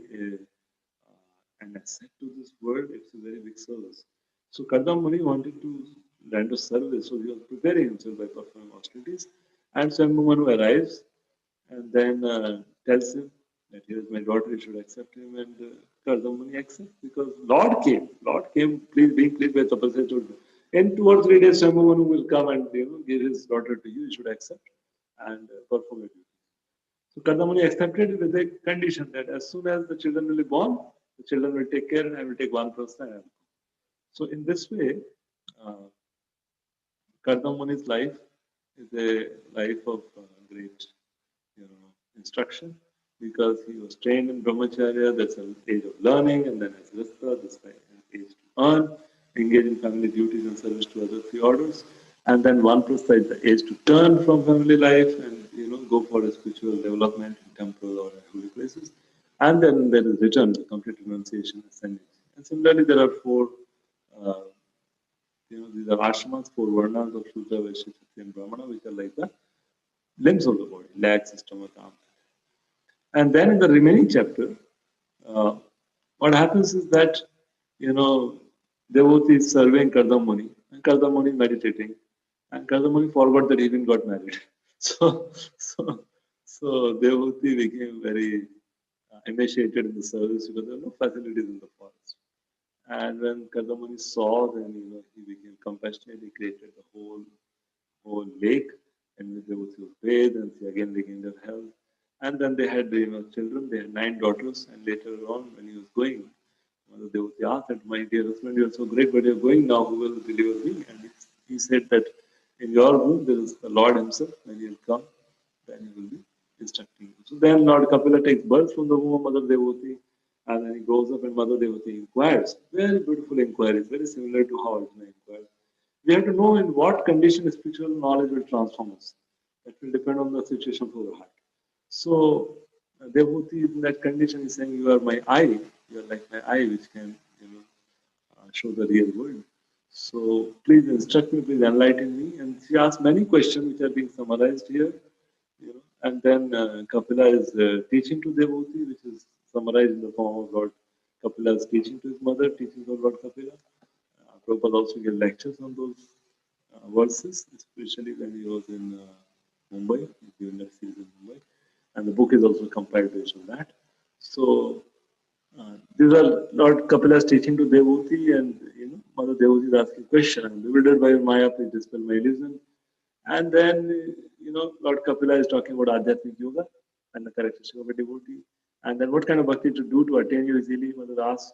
an asset to this world, it's a very big service. So Kardam Muni wanted to render service, so he was preparing himself by performing austerities. And Swayambhu Manu arrives and then tells him that here is my daughter, you should accept him. And Kardam Muni accepts, because Lord came, being pleased by tapasya, told him, in 2 or 3 days, Swayambhu Manu will come and give his daughter to you, you should accept and perform it. So Kardam Muni accepted with a condition that as soon as the children will be born, the children will take care, and I will take Vanprastha. So in this way, Kardam Muni's life is a life of great instruction, because he was trained in Brahmacharya, that's an age of learning, and then as Rasta, that's an age to earn, engage in family duties and service to other 3 orders. And then Vanprastha is the age to turn from family life and go for a spiritual development in temple or in holy places. And then there is return, the complete renunciation, ascendancy. And similarly, there are 4, these are ashramas, 4 varnas of Shudra, Vaishya, Kshatriya, and Brahmana, which are like the limbs of the body, legs, stomach, arm. And then in the remaining chapter, what happens is that, Devotee is serving Kardam Muni, and Kardam Muni is meditating, and Kardam Muni forgot that he even got married. So Devotee became very emaciated in the service, because there were no facilities in the forest. And when Kardam Muni saw, then he became compassionate. He created the whole lake, and the devotee was bathed, and she again regained her health. And then they had children. They had 9 daughters, and later on, when he was going, the devotee asked that, "My dear husband, you are so great, but you are going now. Who will deliver me?" And he said that in your womb there is the Lord Himself. When He will come, then He will be instructing you. So then Lord Kapila takes birth from the womb of Mother Devotee, and then he grows up, and Mother Devotee inquires. Very beautiful inquiries, very similar to how Arjuna inquired. We have to know in what condition spiritual knowledge will transform us. That will depend on the situation of our heart. So, devotee in that condition is saying, "You are my eye. You are like my eye, which can, show the real world. So, please instruct me. Please enlighten me." And she asked many questions, which are being summarized here. And then Kapila is teaching to devotee, which is summarized in the form of Lord Kapila's teaching to his mother, teaching of Lord Kapila. Prabhupada also gave lectures on those verses, especially when he was in Mumbai, during that series in Mumbai. And the book is also compiled based on that. So these are Lord Kapila's teaching to devotee, and Mother Devotee is asking question. I'm bewildered by Maya, please dispel my illusion. And then Lord Kapila is talking about Adhyatmic Yoga and the characteristic of a devotee. And then what kind of bhakti to do to attain you easily, Mother asks.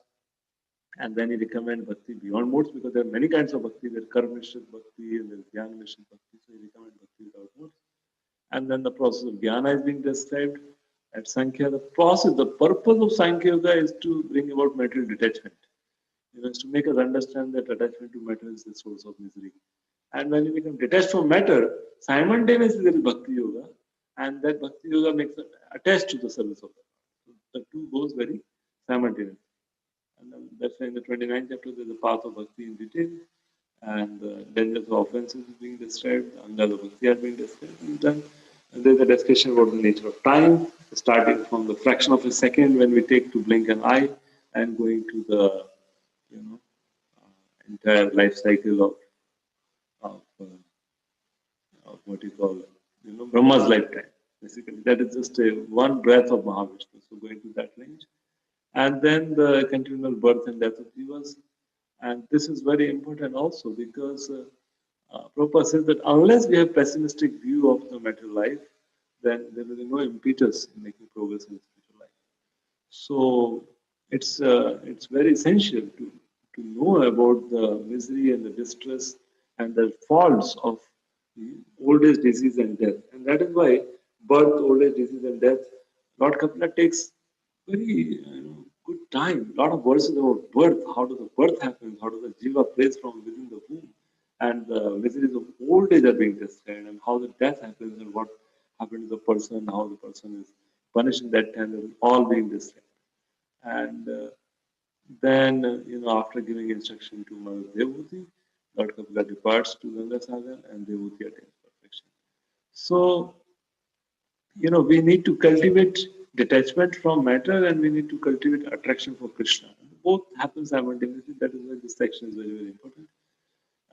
And then he recommends bhakti beyond modes, because there are many kinds of bhakti. There is karma-mishrit bhakti and there is jnana-mishrit bhakti. So he recommends bhakti without modes. And then the process of jnana is being described at Sankhya. The purpose of Sankhya Yoga is to bring about material detachment. Is to make us understand that attachment to matter is the source of misery. And when you become detached from matter, simultaneously there is bhakti yoga, and that bhakti yoga makes us attached to the service of God. So the two goes very simultaneously. And then that's why in the 29th chapter there's a path of bhakti in detail, and the dangers of offenses is being described, and the bhakti are being described. And then there's a discussion about the nature of time, starting from the fraction of a second when we take to blink an eye, and going to the entire life cycle of what you call, Brahma's lifetime. Basically, that is just one breath of Mahavishnu. So going to that range, and then the continual birth and death of jivas. And this is very important also, because Prabhupada says that unless we have pessimistic view of the material life, then there will be no impetus in making progress in spiritual life. So it's very essential to know about the misery and the distress and the faults of old age, disease, and death. And that is why birth, old age, disease, and death, Lord Kapila takes very good time. A lot of verses about birth. How does the birth happen? How does the jiva plays from within the womb? And the miseries of old age are being described, and how the death happens, and what happened to the person, how the person is punished in that time, is all being described. And then, after giving instruction to Mother Devotee, Lord Kapila departs to Ganga Sagar, and Devotee attains perfection. So, we need to cultivate detachment from matter, and we need to cultivate attraction for Krishna. Both happen simultaneously. That is why this section is very, very important.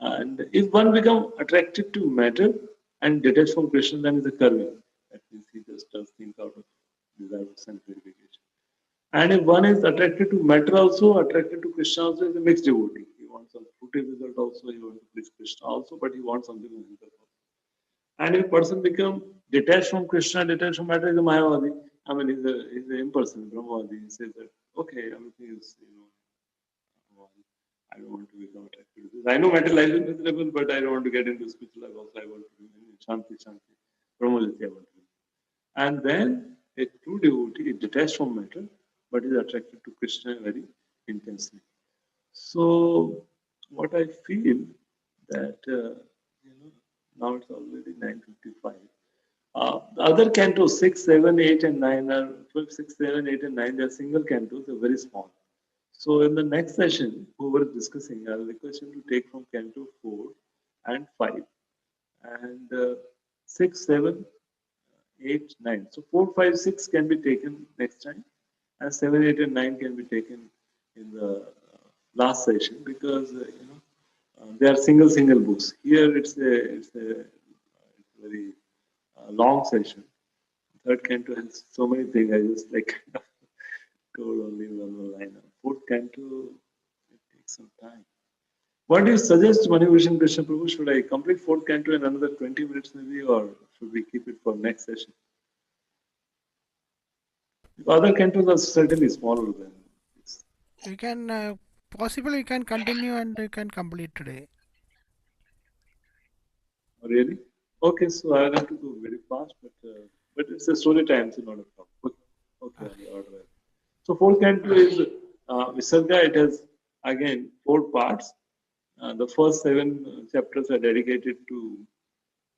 And if one becomes attracted to matter and detached from Krishna, then is a karmi. That means he just does things out of desire for sense gratification. And if one is attracted to matter also, attracted to Krishna also, is a mixed devotee. He wants some fruitive result also, he wants to please Krishna also, but he wants something from himself also. And if a person becomes detached from Krishna, detached from matter, is a Mayavadi. I mean, he's an impersonal Brahmavadi. He says that, okay, everything is, I don't want to become attracted to this. I know matter life is miserable, but I don't want to get into spiritual life also. I want to be Shanti, Brahmajati I want to be. And then a true devotee is detached from matter, but is attracted to Krishna very intensely. So, what I feel that now it's already 9:55. The other cantos 6, 7, 8, and 9 are 12, 6, 7, 8, and 9. They are single cantos. They're very small. So in the next session, whoever is discussing, I'll request him to take from Canto 4 and 5, and 6, 7, 8, 9. So 4, 5, 6 can be taken next time, and 7, 8, and 9 can be taken in the last session, because they are single books. Here it's a very long session. Third canto has so many things. I just told only one more line. Fourth canto, it takes some time. What do you suggest, Manibhushan Krishna Prabhu? Should I complete fourth canto in another 20 minutes maybe, or should we keep it for next session? Other cantos are certainly smaller than this. You can possibly you can continue and you can complete today. Really? Okay, so I'll have to go very fast, but it's a story time, so not a problem. Okay, Okay. all right. So fourth canto is Visarga. It has again 4 parts. The first 7 chapters are dedicated to.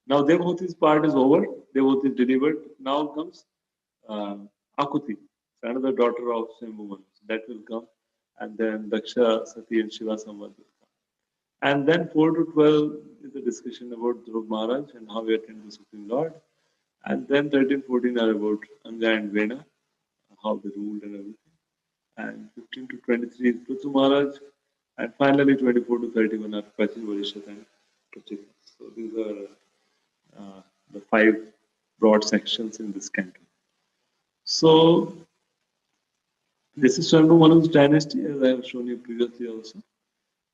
Now Devahuti's part is over. Devahuti is delivered. Now comes Akuti, another daughter of Shambhuman. That will come, and then Daksha, Sati, and Shiva Samvad will come. And then 4 to 12 is a discussion about Dhruv Maharaj and how he attended the Supreme Lord. And then 13, 14 are about Anga and Vena, how they ruled and everything. And 15 to 23 is Prithu Maharaj. And finally 24 to 31 are Prachin Varishat and Prachita. So these are the 5 broad sections in this canto. So this is Swambhu Manu's dynasty, as I have shown you previously also.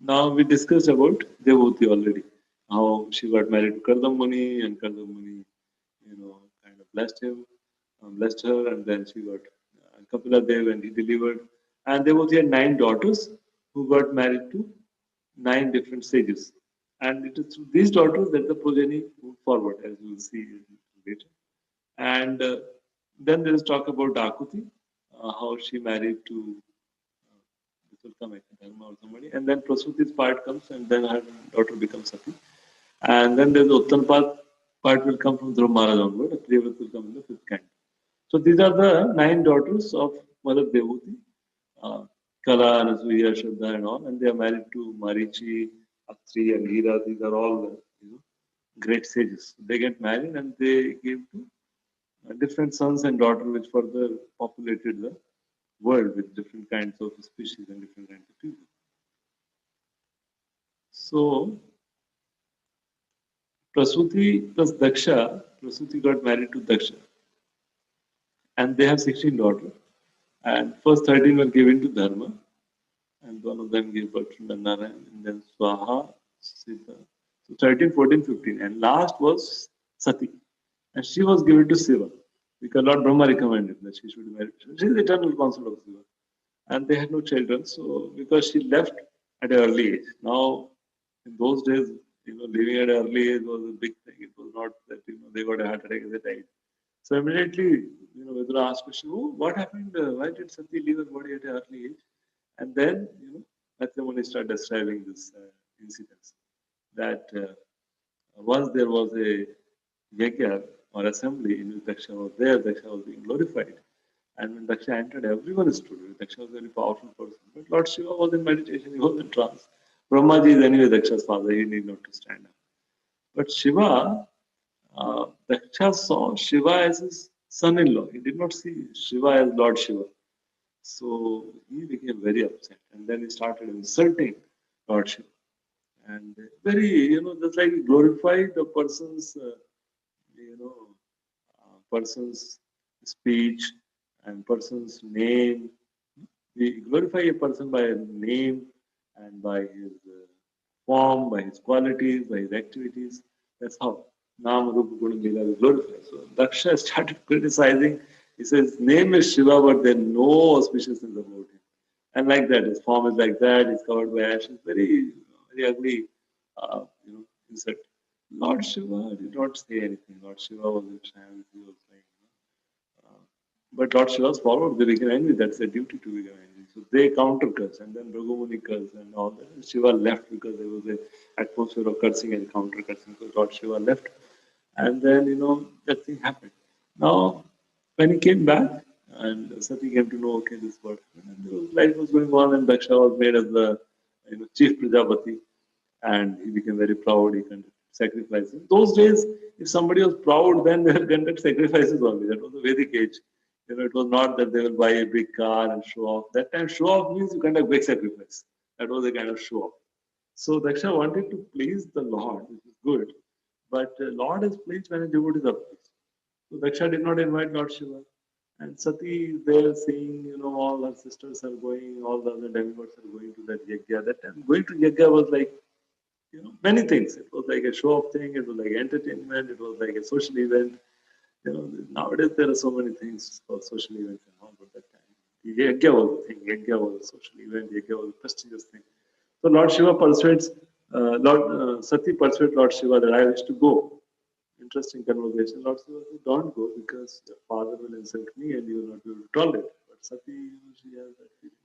Now we discussed about Devahuti already, how she got married to Kardam Muni, and Kardam Muni, kind of blessed her, and then she got Kapila Dev, and he delivered. And Devahuti had 9 daughters who got married to 9 different sages. And it is through these daughters that the progeny moved forward, as we will see later. And then there is talk about Akuti, how she married to this will come, I think, Dharma or somebody. And then Prasuti's part comes, and then her daughter becomes Sati. And then there's the Uttanpad part will come from Dhruv Maharaj onward. Priyavrat will come in the 5th canto. So these are the 9 daughters of Mother Devahuti, Kala, Anasuya, Shraddha, and all. And they are married to Marichi, Atri, and Hira. These are all great sages. They get married and they give to different sons and daughters, which further populated the world with different kinds of species and different kinds of people. So, Prasuti plus Daksha, Prasuti got married to Daksha. And they have 16 daughters. And first 13 were given to Dharma. And one of them gave birth to Narayan. And then Swaha, Sita. So 13, 14, 15. And last was Sati. And she was given to Shiva. Because Lord Brahma recommended that she should be married. She is the eternal consort of Shiva. And they had no children. So because she left at an early age. Now, in those days, living at an early age was a big thing. It was not that, they got a heart attack and they died. So immediately, Vidura asked question, oh, what happened? Why did Sati leave her body at an early age? And then, Matrimony started describing this incidents. That once there was a yajna or assembly in which Daksha was there, Daksha was being glorified. And when Daksha entered, everyone stood. Daksha was a very powerful person. But Lord Shiva was in meditation, he was in trance. Brahmaji is anyway Daksha's father, he need not to stand up. But Shiva, Daksha saw Shiva as his son-in-law. He did not see Shiva as Lord Shiva. So he became very upset. And then he started insulting Lord Shiva. And very, just like he glorified the person's speech and person's name. We glorify a person by his name and by his form, by his qualities, by his activities. That's how Nam Rupa Guna Lila we glorify. So Daksha started criticizing. He says, name is Shiva, but there's no auspiciousness about him. And like that, his form is like that, he's covered by ashes. Very, very ugly, insult. Lord Shiva did not say anything. Lord Shiva was in trance. He was like, but Lord Shiva's followed. They became angry. That's their duty to become angry. So they counter curse, and then Bhagavani curse and all that. Shiva left because there was an atmosphere of cursing and counter cursing. So Lord Shiva left, and then that thing happened. Now, when he came back, and Sati came to know, okay, this is what happened, and life was going on, and Daksha was made as the chief Prajapati, and he became very proud. He conducted sacrifices. In those days, if somebody was proud, then they would conduct sacrifices only. That was the Vedic age. It was not that they will buy a big car and show off. That time, show off means you conduct big sacrifice. That was a kind of show off. So Daksha wanted to please the Lord, which is good. But Lord is pleased when a devotee is pleased. So Daksha did not invite Lord Shiva. And Sati is there seeing, all her sisters are going, all the other demigods are going to that yajna. That time going to yajna was like, many things. It was like a show off thing, it was like entertainment, it was like a social event. Nowadays there are so many things for social events and all, but that time. Yajna was the thing, yajna was a social event, yajna was a prestigious thing. So Lord Shiva persuades, Sati persuades Lord Shiva that I wish to go. Interesting conversation. Lord Shiva said, don't go because your father will insult me and you will not be able to tolerate it. But Sati, she has that feeling.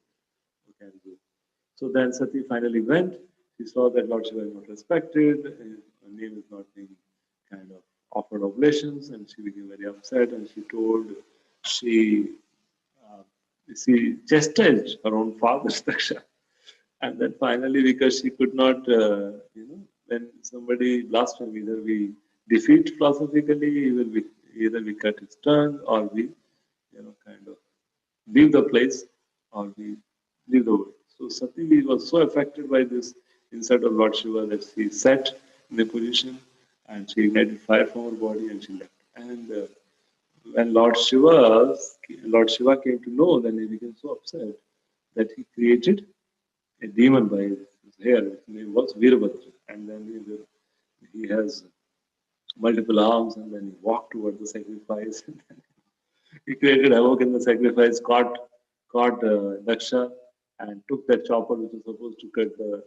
You can go. So then Sati finally went. She saw that Lord Shiva is not respected, her name is not being kind of offered oblations, and she became very upset. And she uh, she chastised her own father, Daksha. And then finally, because she could not, when somebody blasphemes, either we defeat philosophically, either we cut his tongue, or we, kind of leave the place, or we leave the world. So Sati was so affected by this insult of Lord Shiva that she sat in a position and she ignited fire from her body and she left. And when Lord Shiva came to know, then he became so upset that he created a demon by his hair. His name was Virabhadra. And then he has multiple arms and then he walked toward the sacrifice. And then he created havoc in the sacrifice, caught Daksha and took that chopper which was supposed to cut the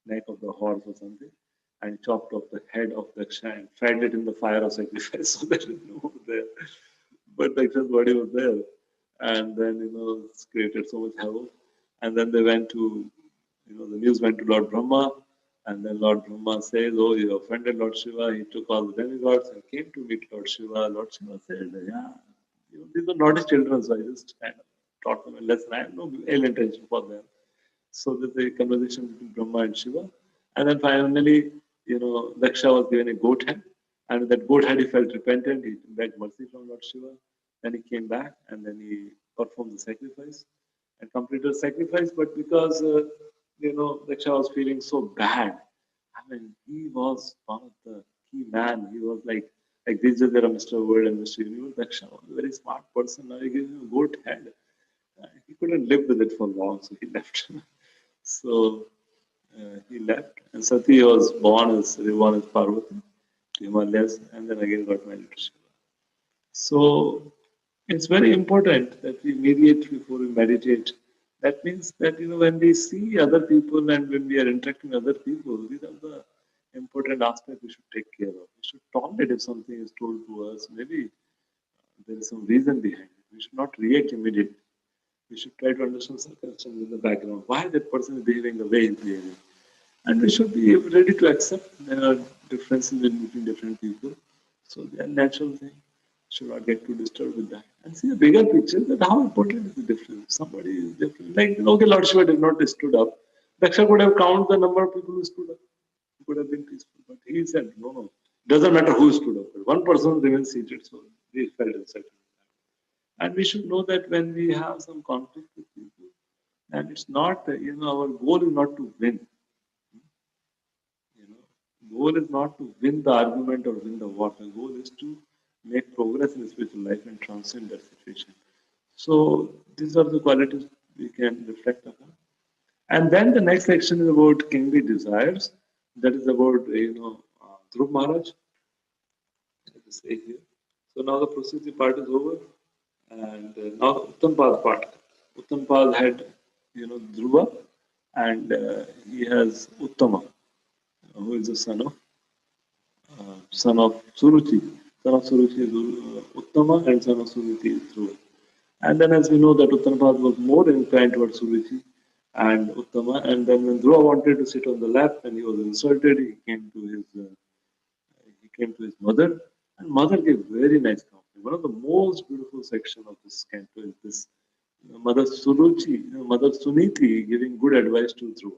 neck of the horse or something and chopped off the head of Daksha and fed it in the fire of sacrifice. So there is no more there. But Daksha's body was there. And then, it's created so much havoc. And then they went to, the news went to Lord Brahma. And then Lord Brahma says, oh, you offended Lord Shiva. He took all the demigods and came to meet Lord Shiva. Lord Shiva said, yeah, these are naughty children, so I just kind of taught them a lesson. I have no ill intention for them. So there's a conversation between Brahma and Shiva. And then finally, Daksha was given a goat head. And with that goat head, he felt repentant. He begged mercy from Lord Shiva. Then he came back and then he performed the sacrifice and completed the sacrifice. But because, Daksha was feeling so bad, I mean, he was one of the key man. He was like this is there Mr. World and Mr. Universe. Daksha was a very smart person. Now he gave him a goat head. He couldn't live with it for long, so he left. So he left, and Sati was reborn as Parvati, Himalayas, and then again got married to Shiva. So it's very important that we mediate before we meditate. That means that when we see other people and when we are interacting with other people, these are the important aspects we should take care of. We should tolerate if something is told to us. Maybe there is some reason behind it. We should not react immediately. We should try to understand circumstances in the background. Why that person is behaving the way he is behaving. And we should be ready to accept there are differences between different people. So they are natural thing. Should not get too disturbed with that. And see the bigger picture that how important is the difference. Somebody is different. Like, okay, Lord Shiva did not stood up. Daksha could have counted the number of people who stood up. He could have been peaceful. But he said, no. Doesn't matter who stood up. But one person remains seated. So they felt insulted. And we should know that when we have some conflict with people, and it's not, our goal is not to win. Goal is not to win the argument or win the war. The goal is to make progress in spiritual life and transcend that situation. So these are the qualities we can reflect upon. And then the next section is about kingly desires. That is about, Dhruv Maharaj. Let me say here. So now the procedure part is over. And now the Uttampad part. Uttampad had, Dhruva, and he has Uttama, who is the son of Suruchi. Son of Suruchi is Uttama, and son of Suruchi is Dhruva. And then, as we know, that Uttampad was more inclined towards Suruchi and Uttama. And then, when Dhruva wanted to sit on the lap, and he was insulted, he came to his mother, and mother gave very nice compliment. One of the most beautiful sections of this canto is this Mother Suruchi, Mother Suniti giving good advice to Dhruva.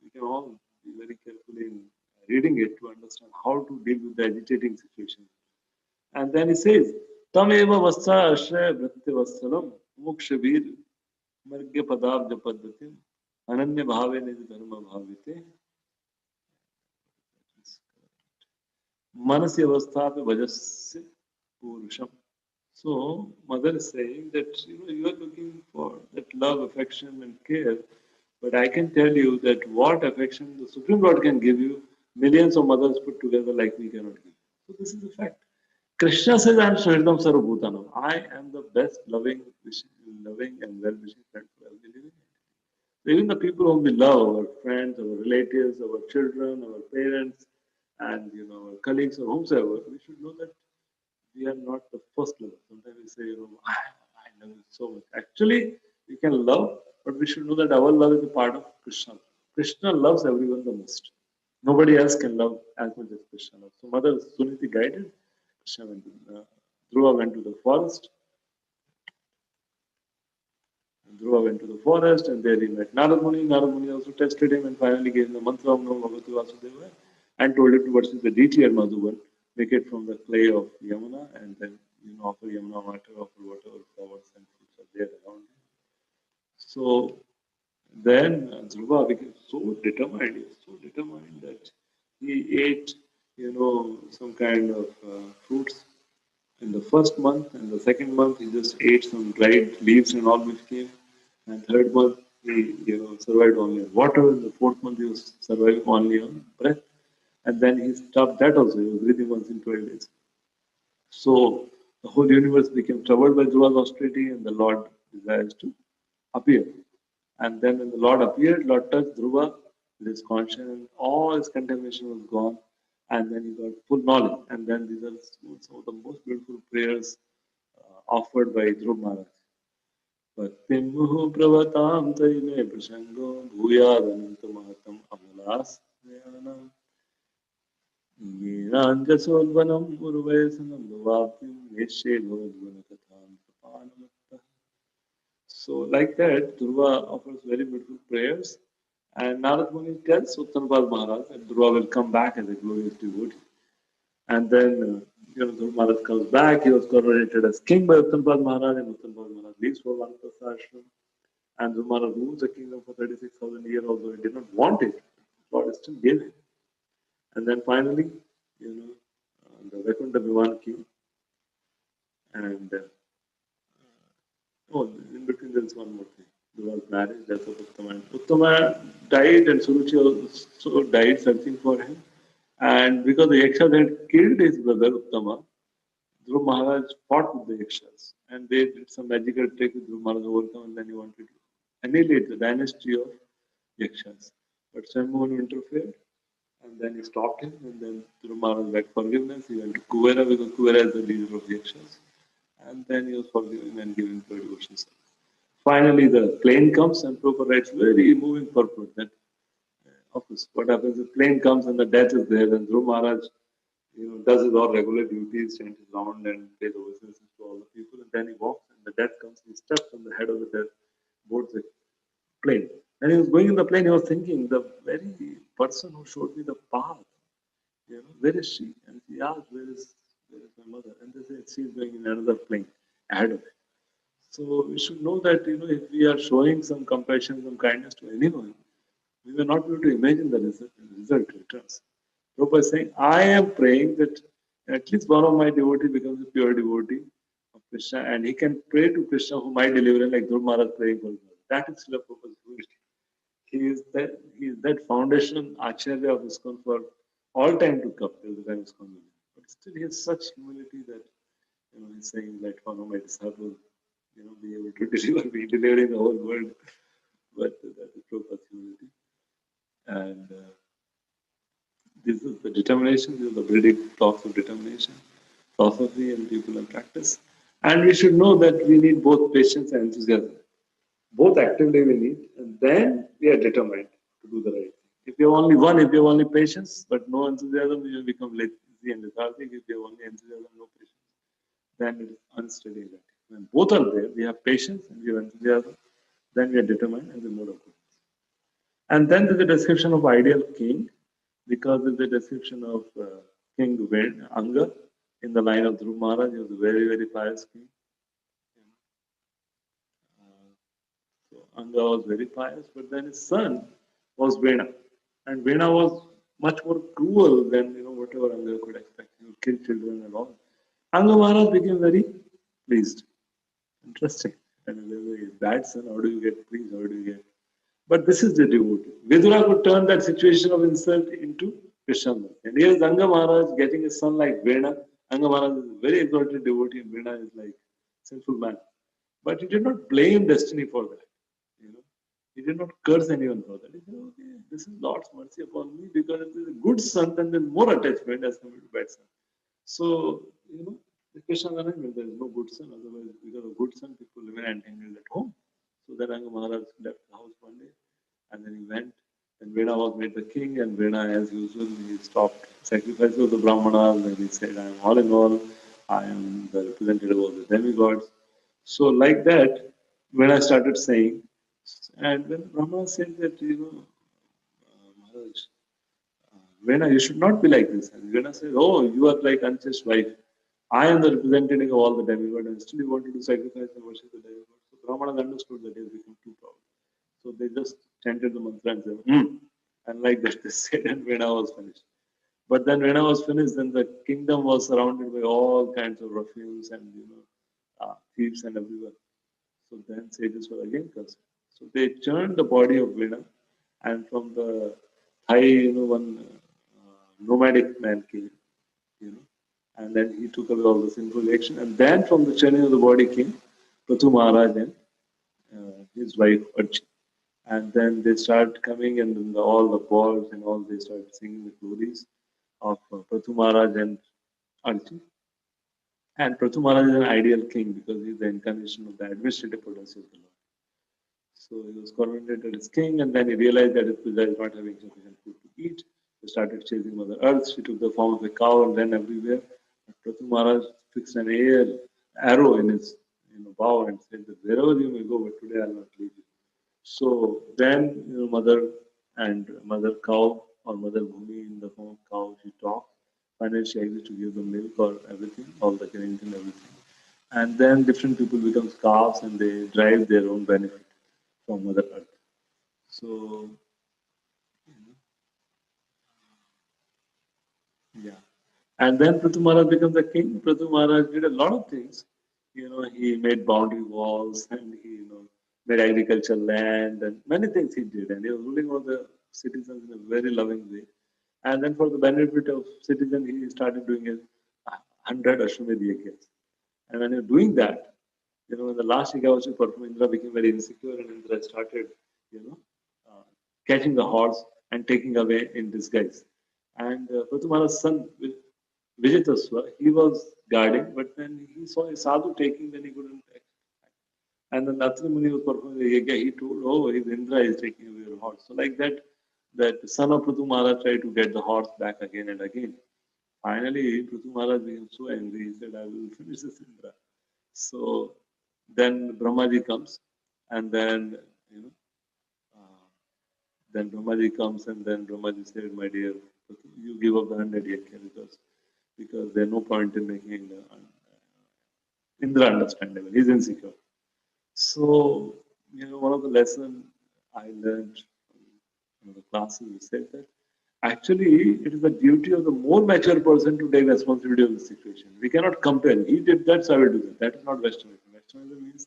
We can all be very careful in reading it to understand how to deal with the agitating situation. And then he says, Tam eva vassa ashraya vritya vassalam mukshavir margya padabja paddatim ananya bhave nij dharma bhavite manasya avastha pe vajasya purusham So mother is saying that you are looking for that love, affection, and care, but I can tell you that what affection the Supreme Lord can give you, millions of mothers put together like me cannot give. So this is a fact. Krishna says, I am Sridham Sarvabhutanam. I am the best loving and well-wishing friend for every living. Even the people whom we love, our friends, our relatives, our children, our parents, and our colleagues or whomsoever, we should know that we are not the first lover. Sometimes we say, I love you so much. Actually, we can love, but we should know that our love is a part of Krishna. Krishna loves everyone the most. Nobody else can love as much as Krishna loves. So Mother Suniti guided. Krishna went to, Dhruva went to the forest. Dhruva went to the forest, and there he met Narad Muni. Narad Muni also tested him and finally gave him the mantra of Namo Bhagavate Vasudevaya and told him to worship the deity at Madhuban, make it from the clay of Yamuna, and then offer Yamuna water, offer whatever flowers and fruits are there around him. So then Dhruva became so determined, he was so determined that he ate, some kind of fruits in the first month, and the second month he just ate some dried leaves and all which came. And third month he survived only on water. In the fourth month he was surviving only on breath. And then he stopped that also. He was breathing once in 12 days. So the whole universe became troubled by Dhruva's austerity, and the Lord desires to appear. And then when the Lord appeared, Lord touched Dhruva with his conscience, and all his contamination was gone. And then he got full knowledge. And then these are some of the most beautiful prayers offered by Dhruva Maharaj. Bhaktimuhu pravatam taime prashango bhuyadananta mahatam amalasyanam Yeranjasolvanam urvaisanam bhavapim neshe bhavadgunakatham prapanamatta. So like that, Dhruva offers very beautiful prayers, and Narad Muni tells Uttanapad Maharaj that Dhruva will come back as a glorious devotee. And then, Dhruva Maharaj comes back. He was coronated as king by Uttanapad Maharaj, and Uttanapad Maharaj leaves for Vanaprastha ashram. And Dhruva Maharaj rules the kingdom for 36,000 years, although he did not want it. God still gave it. And then finally, the Vaikuntha Viman came. And in between there is one more thing. Dhruva's marriage, death of Uttama. And Uttama died, and Suruchi also died searching for him. And because the Yakshas had killed his brother Uttama, Dhruva Maharaj fought with the Yakshas. And they did some magical trick with Dhruva Maharaj overcome, and then he wanted to annihilate the dynasty of Yakshas. But Swayambhu interfered, and then he stopped him, and then Dhruva Maharaj begged forgiveness. He went to Kuvera because Kuvera is the leader of Yakshas. And then he was forgiven and given pure devotion service. Finally, the plane comes, and Prabhupada writes very moving purport that, of course, what happens is the plane comes and the death is there, and Dhruva Maharaj, does his all regular duties, changes his round and pays obeisances to all the people, and then he walks, and the death comes, he steps on the head of the death, boards the plane. And he was going in the plane, he was thinking, the very person who showed me the path, where is she? And he asked, where is my mother? And they said, she is going in another plane ahead of it. So we should know that, if we are showing some compassion, some kindness to anyone, we may not be able to imagine the result returns. Prabhupada is saying, I am praying that at least one of my devotees becomes a pure devotee of Krishna, and he can pray to Krishna for my deliverance, like Dhruva Maharaj praying for his mother. That is Srila Prabhupada's humility. He is that foundation Acharya of ISKCON for all time to come, till the time ISKCON will be. But still he has such humility that he's saying, let one of my disciples be able to deliver me, delivering the whole world. But that is Prabhupada's humility. And this is the determination, this is the building blocks of determination, philosophy and people and practice. And we should know that we need both patience and enthusiasm. Both actively we need, and then we are determined to do the right thing. If you have only one, if you have only patience, but no enthusiasm, you will become lazy and lethargic. If you have only enthusiasm, no patience, then it is unsteady. When both are there, we have patience and we have enthusiasm, then we are determined and the mode of goodness. And then there's a description of ideal king, because there's a description of King Anga in the line of Dhruva Maharaj. He was a very, very pious king. So Anga was very pious, but then his son was Vena. And Vena was much more cruel than whatever Anga could expect. He would kill children and all. Anga Maharaj became very pleased. Interesting. And a bad son, how do you get pleased? How do you get? But this is the devotee. Vidura could turn that situation of insult into Krishna. And here is Anga Maharaj getting a son like Vena. Anga Maharaj is a very exalted devotee, and Vena is like sinful man. But he did not blame destiny for that. You know, he did not curse anyone for that. He said, okay, this is Lord's mercy upon me because it is a good son, then there's more attachment as compared to bad son. So, the Krishna arrangement, there is no good son, otherwise, because of good son, people remain entangled at home. So then Anga Maharaj left the house one day and then he went. And Vena was made the king, and Vena, as usual, he stopped sacrifices of the Brahmanas and he said, I am all in all, I am the representative of the demigods. So, like that, Vena started saying, and when the Brahmana said that, Maharaj, Vena, you should not be like this. And Vena said, oh, you are like unchaste wife. I am the representative of all the demigods, and still you want to do sacrifice and worship the demigods. So Brahmanas understood that he has become too proud. So they just chanted the mantra and said, and like that they said, and Vena was finished. But then Vena was finished, then the kingdom was surrounded by all kinds of ruffians and thieves and everyone. So then sages were again cursed. So they churned the body of Vena, and from the thigh, one nomadic man came, and then he took away all the sinful action. And then from the churning of the body came Prathu Maharaj and his wife Archie. And then they start coming, and then all the balls and all, they start singing the glories of Prathu Maharaj and Archie. And Prathu Maharaj is an ideal king because he is the incarnation of the administrative potency of the Lord. So he was coronated as king, and then he realized that his Puja is not having sufficient food to eat. He started chasing Mother Earth. She took the form of a cow and ran everywhere. But Prathu Maharaj fixed an arrow in his bow and said that wherever you may go, but today I will not leave you. So then, mother cow or mother Bhumi in the form of cow, she talked. Finally, she agreed to give the milk or everything, all the grains and everything. And then different people become calves and they drive their own benefit from Mother Earth. So, yeah. And then Prithu Maharaj becomes the king. Prithu Maharaj did a lot of things. He made boundary walls and he, made agricultural land and many things he did. And he was ruling all the citizens in a very loving way. And then for the benefit of citizens, he started doing 100 Ashwamedh yajnas. And when you're doing that, when the last yajna was performed, Indra became very insecure and Indra started, catching the horse and taking away in disguise. And Prithu Maharaj's son, Vijitaswa, he was guarding, but when he saw a sadhu taking, then he couldn't. And then Natri Muni was performing the yajna, he told, oh, his Indra is taking away your horse. So like that, that son of Prithu Maharaj tried to get the horse back again and again. Finally, Prithu Maharaj became so angry, he said, I will finish this Indra. So then Brahmaji comes, and then, then Brahmaji comes, and then Brahmaji said, my dear, you give up the 100 yajna because there's no point in making Indra understandable. He's insecure. So, one of the lessons I learned in the classes said that actually it is the duty of the more mature person to take responsibility of the situation. We cannot compare. He did that, so I will do that. That is not Westernism. Westernism means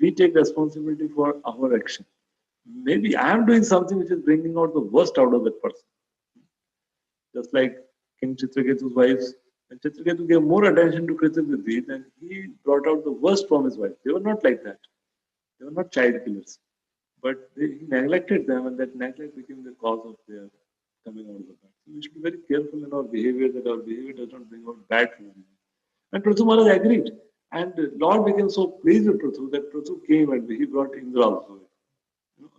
we take responsibility for our action. Maybe I am doing something which is bringing out the worst out of that person. Just like King Chitraketu's wives, and Chitraketu gave more attention to Kritabudhi, then he brought out the worst from his wife. They were not like that. They were not child killers. But he neglected them, and that neglect became the cause of their coming out of the bed. So we should be very careful in our behavior, that our behavior does not bring out bad feelings. And Prithu Maharaj agreed. And Lord became so pleased with Prithu that Prithu came and he brought Indra also.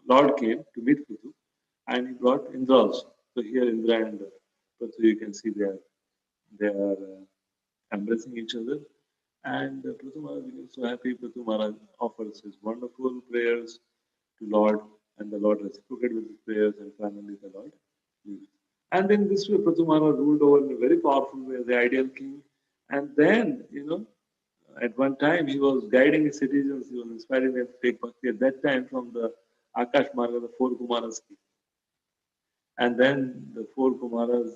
Lord came to meet Prithu and he brought Indra also. So here Indra and Prithu, you can see they are embracing each other. And Prithu Maharaj became so happy. Prithu Maharaj offers his wonderful prayers to Lord, and the Lord reciprocated with his prayers, and finally the Lord leaves. And in this way, Prithu Maharaj ruled over in a very powerful way, the ideal king. And then, at one time he was guiding his citizens, he was inspiring them to take bhakti. At that time, from the Akash Marga, the four Kumaras came. And then the four Kumaras,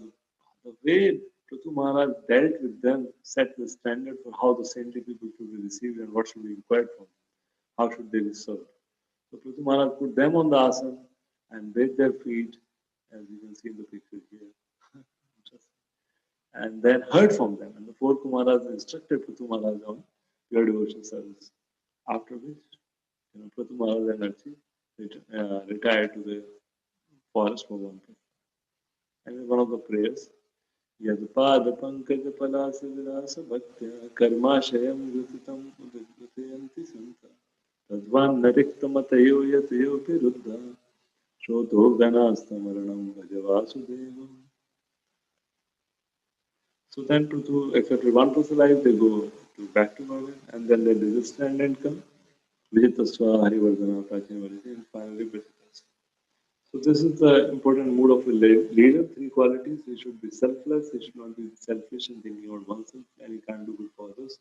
the way Prithu Maharaj dealt with them, set the standard for how the saintly people should be received and what should be inquired from them, how should they be served. So Prithu Maharaj put them on the asana and bathed their feet, as you can see in the picture here, and then heard from them. And the four Kumaras instructed Prithu Maharaj on pure devotion service. After which, Prithu Maharaj and Archie retired to the forest for one day. And one of the prayers, Yadpad Pankaj Palasa Vilasa Bhaktya Karmashayam Vrititam Udvitayanti Santa Tadvan Nariktamatayo Yatayo Piruddha Shodho Ganastamaranam Bhajavasudevam. So then Prithu accepted one person's life, they go back to Norway, and then they descend and come. Vijitasva, Harivardhana, Prachinavarisi, and finally Vijitasva. So this is the important mood of a leader. Three qualities: he should be selfless, he should not be selfish and thinking about oneself, and he can't do good for others.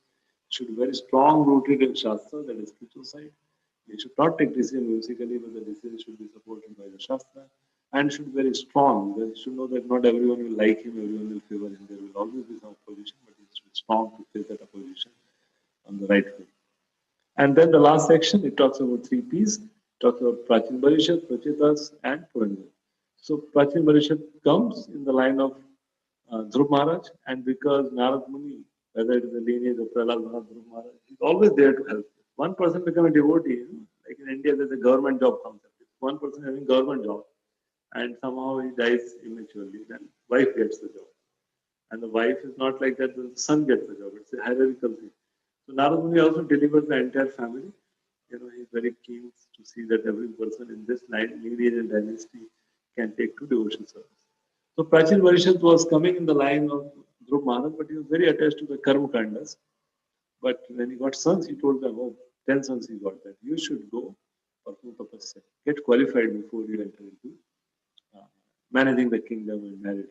He should be very strong rooted in Shastra, that is spiritual side. He should not take decision musically, but the decision should be supported by the Shastra. And should be very strong. He should know that not everyone will like him, everyone will favor him. There will always be some opposition, but he should be strong to face that opposition on the right way. And then the last section, it talks about three P's. It talks about Prachin Parishad, Prachitas, and Puranjan. So Prachin Parishad comes in the line of Dhruv Maharaj, and because Narad Muni, whether it is the lineage of Prahlad Maharaj, Dhruv Maharaj, he's always there to help. One person becomes a devotee, like in India, there's a government job concept. One person having government job, and somehow he dies immaturely, then wife gets the job. And the wife is not like that, the son gets the job. It's a hierarchical thing. So Narad Muni also delivers the entire family. He's very keen to see that every person in this lineage and dynasty can take to devotion service. So Prachin Parishad was coming in the line of Dhruv Maharaj, but he was very attached to the Karma Kandas. But when he got sons, he told them, 10 sons he got, that you should go for tapasya. Get qualified before you enter into managing the kingdom and marriage.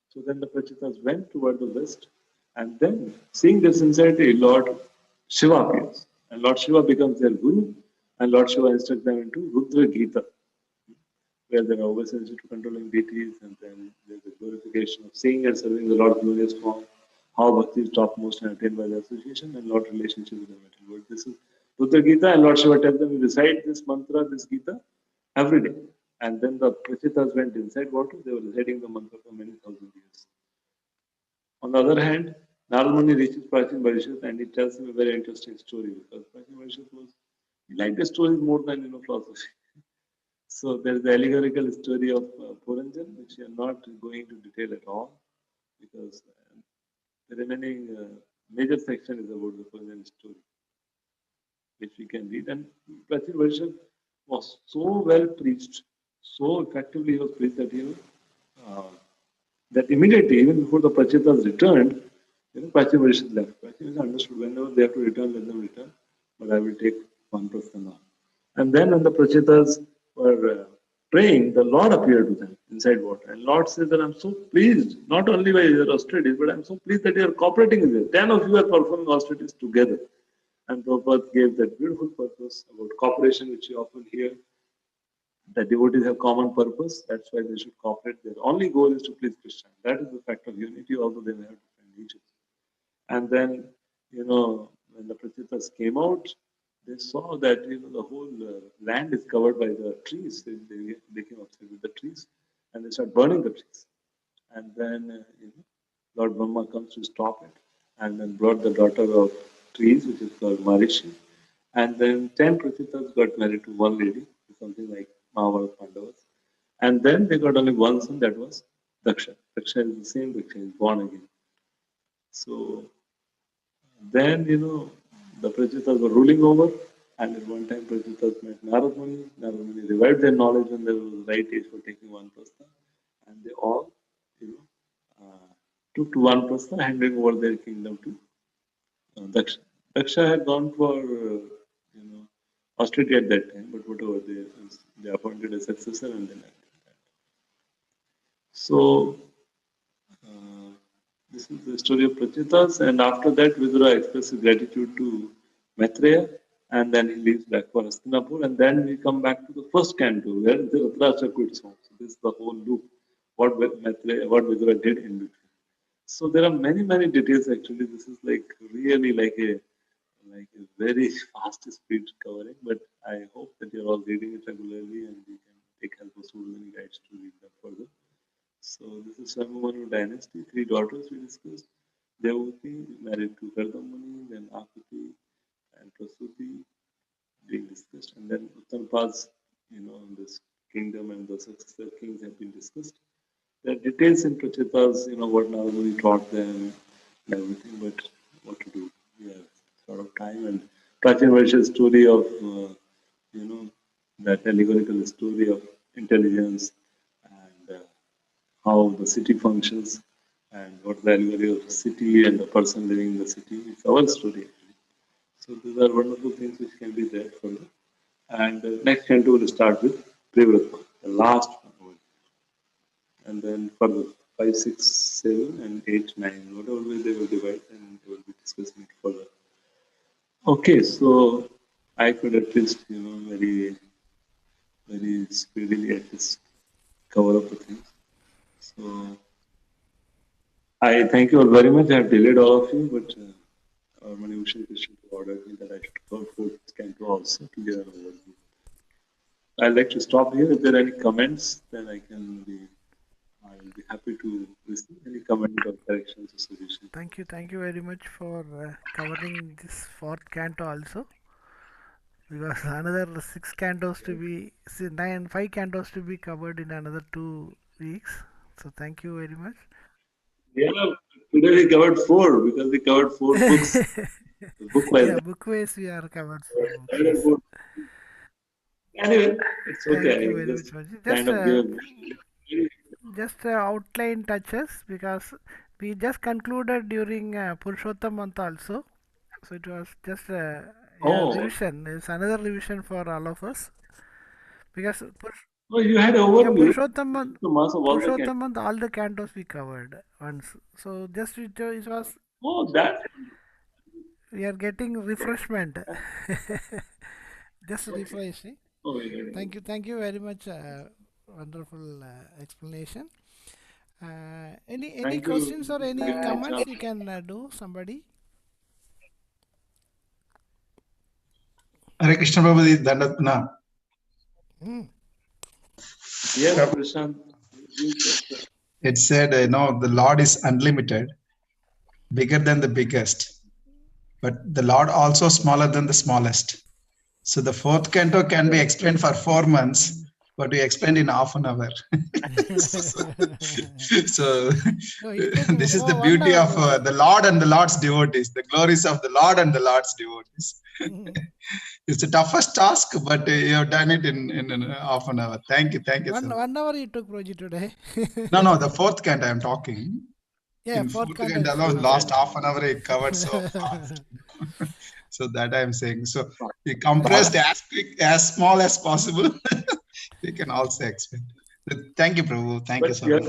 So then the Prachitas went toward the west, and then, seeing their sincerity, Lord Shiva appears. And Lord Shiva becomes their guru, and Lord Shiva instructs them into Rudra Gita, where there are obeisances to controlling deities, and then there's a glorification of seeing and serving the Lord glorious form, how bhakti is topmost and attained by the association, and Lord relationship with the material world. This is Rudra Gita, and Lord Shiva tells them, you recite this mantra, this Gita, every day. And then the Prachitas went inside water, they were reciting the mantra for many thousand years. On the other hand, Narad Muni reaches Prachin Parishad and he tells him a very interesting story, because Prachin Parishad he liked the stories more than philosophy. So there is the allegorical story of Puranjan, which we are not going to detail at all, because the remaining major section is about the Puranjan story, which we can read. And Prachin Parishad was so well preached, so effectively he was preached that that immediately, even before the Prachitas returned, Prachin Parishad left. Prachin Parishad understood whenever they have to return, let them return, but I will take 1% now. And then when the Prachitas were praying, the Lord appeared to them inside water. And Lord says that I'm so pleased, not only by your austerities, but I'm so pleased that you are cooperating with it. 10 of you are performing austerities together. And Prabhupada gave that beautiful purpose about cooperation, which you often hear. The devotees have common purpose, that's why they should cooperate. Their only goal is to please Krishna. That is the fact of unity, although they may have different niches. And then, when the Prachitas came out, they saw that the whole land is covered by the trees. They came upset with the trees, and they start burning the trees. And then Lord Brahma comes to stop it, and then brought the daughter of trees, which is called Marishi. And then 10 Prachitas got married to one lady, something like Mahabharata Pandavas. And then they got only one son, that was Daksha. Daksha is the same Daksha, is born again. So then, the Prachitas were ruling over, and at one time Prachitas met Narad Muni. Narad Muni revived their knowledge when they were the right age for taking one person. And they all, took to one person, handing over their kingdom to Daksha. Daksha had gone for, austerity at that time, but whatever, they appointed a successor and then acted that. So, this is the story of Prachitas, and after that, Vidura expresses gratitude to Maitreya, and then he leaves back for Hastinapur, and then we come back to the first canto, where the Dhritarashtra quits home. So this is the whole loop, what Vidura did in between. So there are many details actually. This is like really like a very fast speed covering, but I hope that you're all reading it regularly and you can take help of Sudhani guides to read them further. So this is Swayambhu dynasty, 3 daughters we discussed. Devati married to Kardamani, then Akuti and Prasuti being discussed, and then Uttanpa's, this kingdom and the successor kings have been discussed. There are details in Prachitas, what Narada taught them and everything, but what to do? We have sort of time, and Prachin Vaishya's story of, that allegorical story of intelligence and how the city functions and what the allegory of the city and the person living in the city. It's our story actually. So these are wonderful things which can be there further. And next canto will start with Revatipati, the last one. And then for the 5, 6, 7, and 8, 9, whatever way they will divide, and they will be discussing it further. Okay, so I could at least, very speedily at least cover up the things. So I thank you all very much. I have delayed all of you, but our Mani Usha Krishna ordered me that I should cover 4th canto also to give an overview. I'd like to stop here. If there are any comments, then I will be happy to receive any comment or corrections or suggestions. Thank you very much for covering this 4th canto also. Because another 6 cantos to be 5 cantos to be covered in another 2 weeks. So thank you very much. Yeah, today we covered 4 because we covered 4 books. Book-wise. Yeah, book-wise we are covered 4 books. Yes. Anyway, it's okay. Thank you very much, Maji. Just outline touches, because we just concluded during Purushottam month also. So it was just revision. It's another revision for all of us. Because you had overview. Purushottam month, all the cantos we covered once. So just it was. That. We are getting refreshment. Just refreshing. Thank you very much. Wonderful explanation. Any questions or any comments you can do, somebody? Hare Krishna Prabhuji, Dandatna. Yes, Krishna. It said, the Lord is unlimited, bigger than the biggest, but the Lord also smaller than the smallest. So the 4th canto can be explained for 4 months, but we explained in half an hour. So this is the beauty of the Lord and the Lord's devotees, the glories of the Lord and the Lord's devotees. It's the toughest task, but you have done it in half an hour. Thank you. 1 hour you took, Proji, today. No, the 4th canto I'm talking. Yeah, in 4th canto alone, last half an hour it covered so fast. So that I'm saying. So we compressed as quick, as small as possible. We can also explain. Thank you, Prabhu. Thank you so much.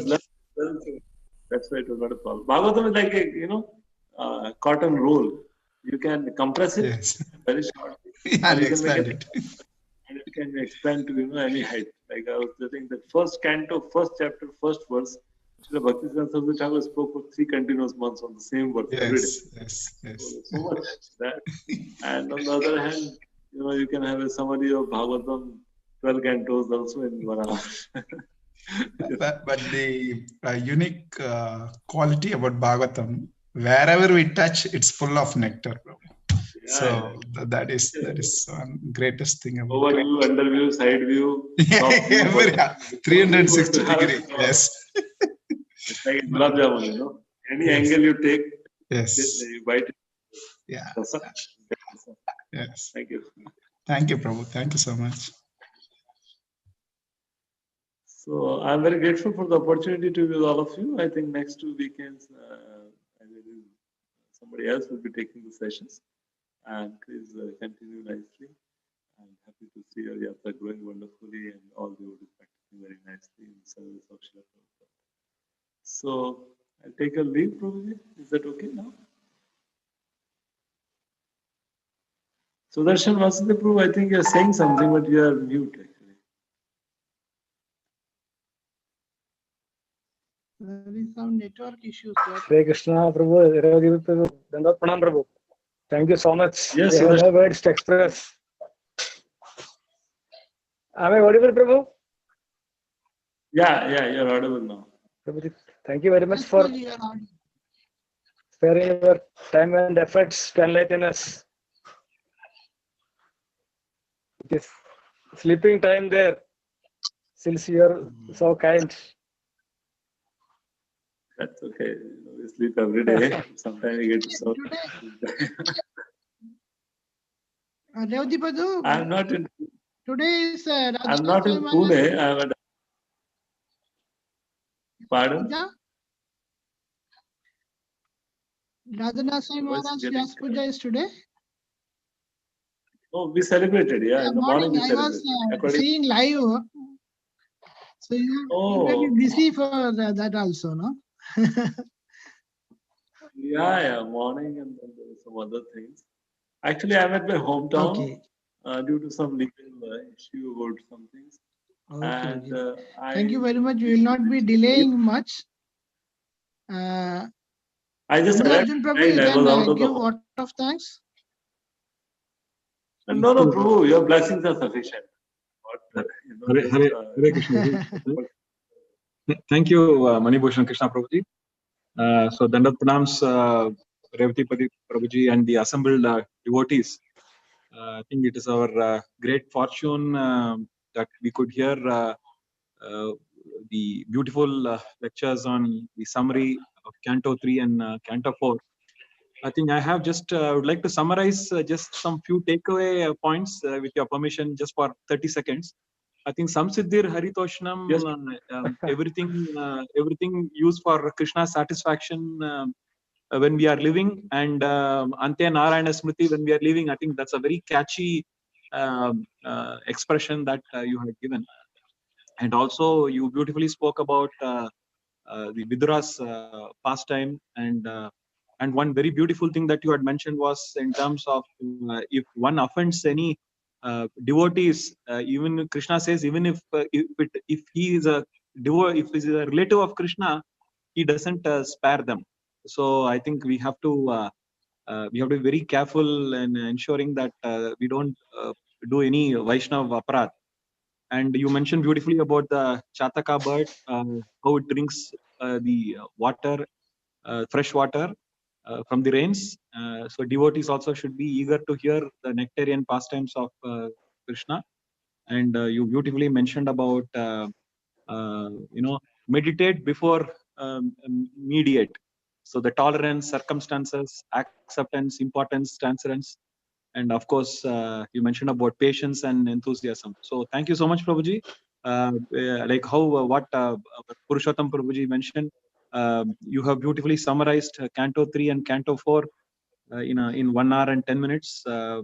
That's why it was not a problem. Bhagavatam is like a cotton roll. You can compress it very short. And you can expand it. And it can expand to any height. Like I was saying, that first canto, first chapter, first verse, Srila Bhaktisiddhanta Saraswati Thakur spoke for 3 continuous months on the same verse every day. Yes. So much that. And on the other hand, you can have a summary of Bhagavatam, 12 cantos also in 1 hour. But the unique quality about Bhagavatam, wherever we touch, it's full of nectar. That is one greatest thing about overview, underview, side view, 360 degrees. Yes. It's like gulab jamun, Any angle you take, you bite it. Yeah. Yes. Thank you. Thank you, Prabhu. Thank you so much. So I'm very grateful for the opportunity to be with all of you. I think next 2 weekends, somebody else will be taking the sessions. And please continue nicely. I'm happy to see your yatra growing wonderfully and all the devotees practicing very nicely in the service of Srila Prabhupada. So I'll take a leave, probably. Is that okay now? Sudarshan Vasudeva Prabhu, I think you're saying something, but you are mute actually. There is some network issues there. Hare Krishna, Prabhu. Revatipati Prabhu. Dandavat Pranam, Prabhu. Thank you so much. Yes, I have Sudarshan. no words to express. Am I audible, Prabhu? Yeah, you're audible now. Prabhuji, thank you very much Yes, for sir, you are audible. sparing your time and efforts to enlighten us. It is sleeping time there, since you are so kind. That's okay. We sleep every day. Sometimes we get to serve. Revatipati, I'm not in. today is I'm not in Pune. I'm at. Pardon? Radhana Sai Voice Maharaj getting Vyas Puja is today. Oh, we celebrated. Yeah, in the morning we I was celebrated. According. seeing live. So you may be Oh, busy for that also, no? yeah, morning and then there were some other things. Actually, I'm at my hometown Okay. due to some legal issue about some things. Okay, And okay. I. Thank you very much. We will not be delaying much. I just Arjun Prabhu, you I was out can of give the. vote of thanks. No, Prabhu, your blessings are sufficient. What, Hare Krishna. Thank you, Manibhushan Krishna Prabhuji. So, Dandat Pranams, Revatipati Prabhuji, and the assembled devotees. I think it is our great fortune that we could hear the beautiful lectures on the summary of Canto 3 and Canto 4. I think I have just would like to summarize just some few takeaway points with your permission, just for 30 seconds. I think Samsiddhir Haritoshnam, Yes. everything used for Krishna's satisfaction when we are living, and Ante Narayana Smriti when we are living. I think that's a very catchy expression that you have given. And also, you beautifully spoke about the Vidura's pastime, and one very beautiful thing that you had mentioned was in terms of if one offends any devotees, even Krishna says, even if he is a if he is a relative of Krishna, he doesn't spare them. So I think we have to be very careful in ensuring that we don't do any Vaishnav aparat. And you mentioned beautifully about the Chataka bird, how it drinks the water, fresh water from the rains. So devotees also should be eager to hear the nectarian pastimes of Krishna. And you beautifully mentioned about, meditate before mediate. So the tolerance, circumstances, acceptance, importance, transference. And of course, you mentioned about patience and enthusiasm. So thank you so much, Prabhuji. Like how what Purushottam Prabhuji mentioned, you have beautifully summarized Canto 3 and Canto 4 in 1 hour and 10 minutes. I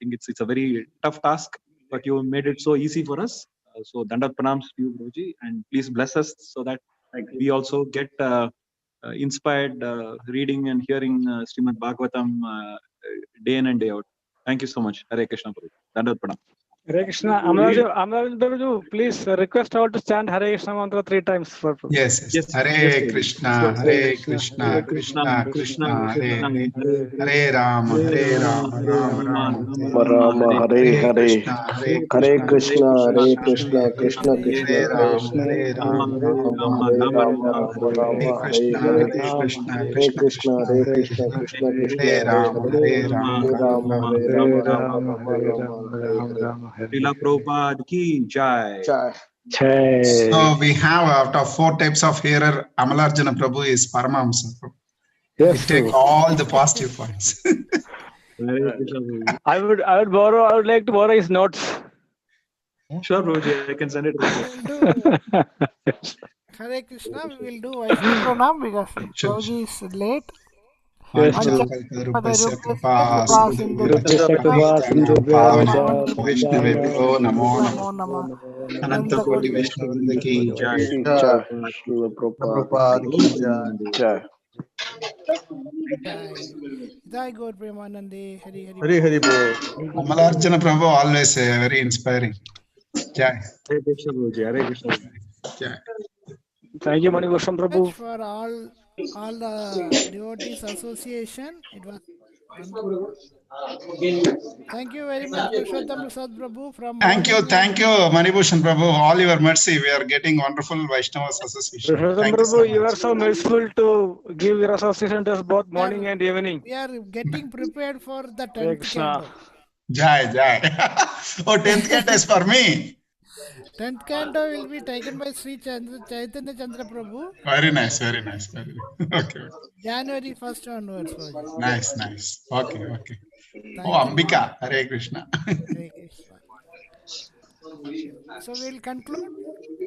think it's a very tough task, but you made it so easy for us. So Dandat Pranams to you, Prabhuji, and please bless us so that we also get inspired reading and hearing Srimad Bhagavatam day in and day out. Thank you so much. Hare Krishna Prabhu. Dandat Pranam. Hare Krishna. Amaraju Prabhu, please request all to chant Hare Krishna mantra 3 times for Prabhu. Yes. Hare Krishna, Hare Krishna, Krishna Krishna, Hare Hare, Hare Rama, Rama Rama, Hare Hare, Hare Krishna, Hare Krishna, Krishna Krishna, Hare Rama, Hare Rama, Hare Krishna, Hare Krishna, Krishna Krishna, Hare Rama, Hare Rama, Hare Rama, Hare Rama. Srila Prabhupada ki jai. So we have out of 4 types of hearer, Amalarjuna Prabhu is Paramahamsa. Yes, We take Prabhu. all the positive points. I would like to borrow his notes. Sure, Prabhuji, I can send it. Hare Krishna, we will do Vaishnav Pranam because Prabhuji is late. Yes, Panchakalparupasya kripa Vishnuvebhyo namo namo Anantakoti Vishnu ki jai. Prabhupada ki jai. Jai Gaur Premanande, Hari Hari Bol. Amalarjuna Prabhu always very inspiring. Jai. Hare Krishna, Prabhuji. Hare Krishna. Jai. Thank you, Manibhushan Prabhu. much for all the devotees association. It was wonderful. Thank you very much, Purushottam Prasad Prabhu, from Thank you, morning. Manibhushan Prabhu. All your mercy, we are getting wonderful Vaishnavas association. Purushottam Thank you so Prabhu, you are much. so merciful to give your association to us both morning and evening. We are getting prepared for the Hare 10th Krishna. canto. Jai, Jai. Oh, 10th canto is for me. 10th canto will be taken by Sri Chaitanya Chandra Prabhu. Very nice, very nice. Okay. January 1st onwards, Prabhuji. Nice, nice. Okay, okay. Thank Oh, you. Ambika, Hare Krishna. Hare Krishna. So we'll conclude.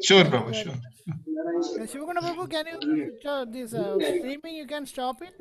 Sure, Thank you Prabhu, very sure. much. Shivaguna Prabhu, can you switch off this streaming? You can stop it.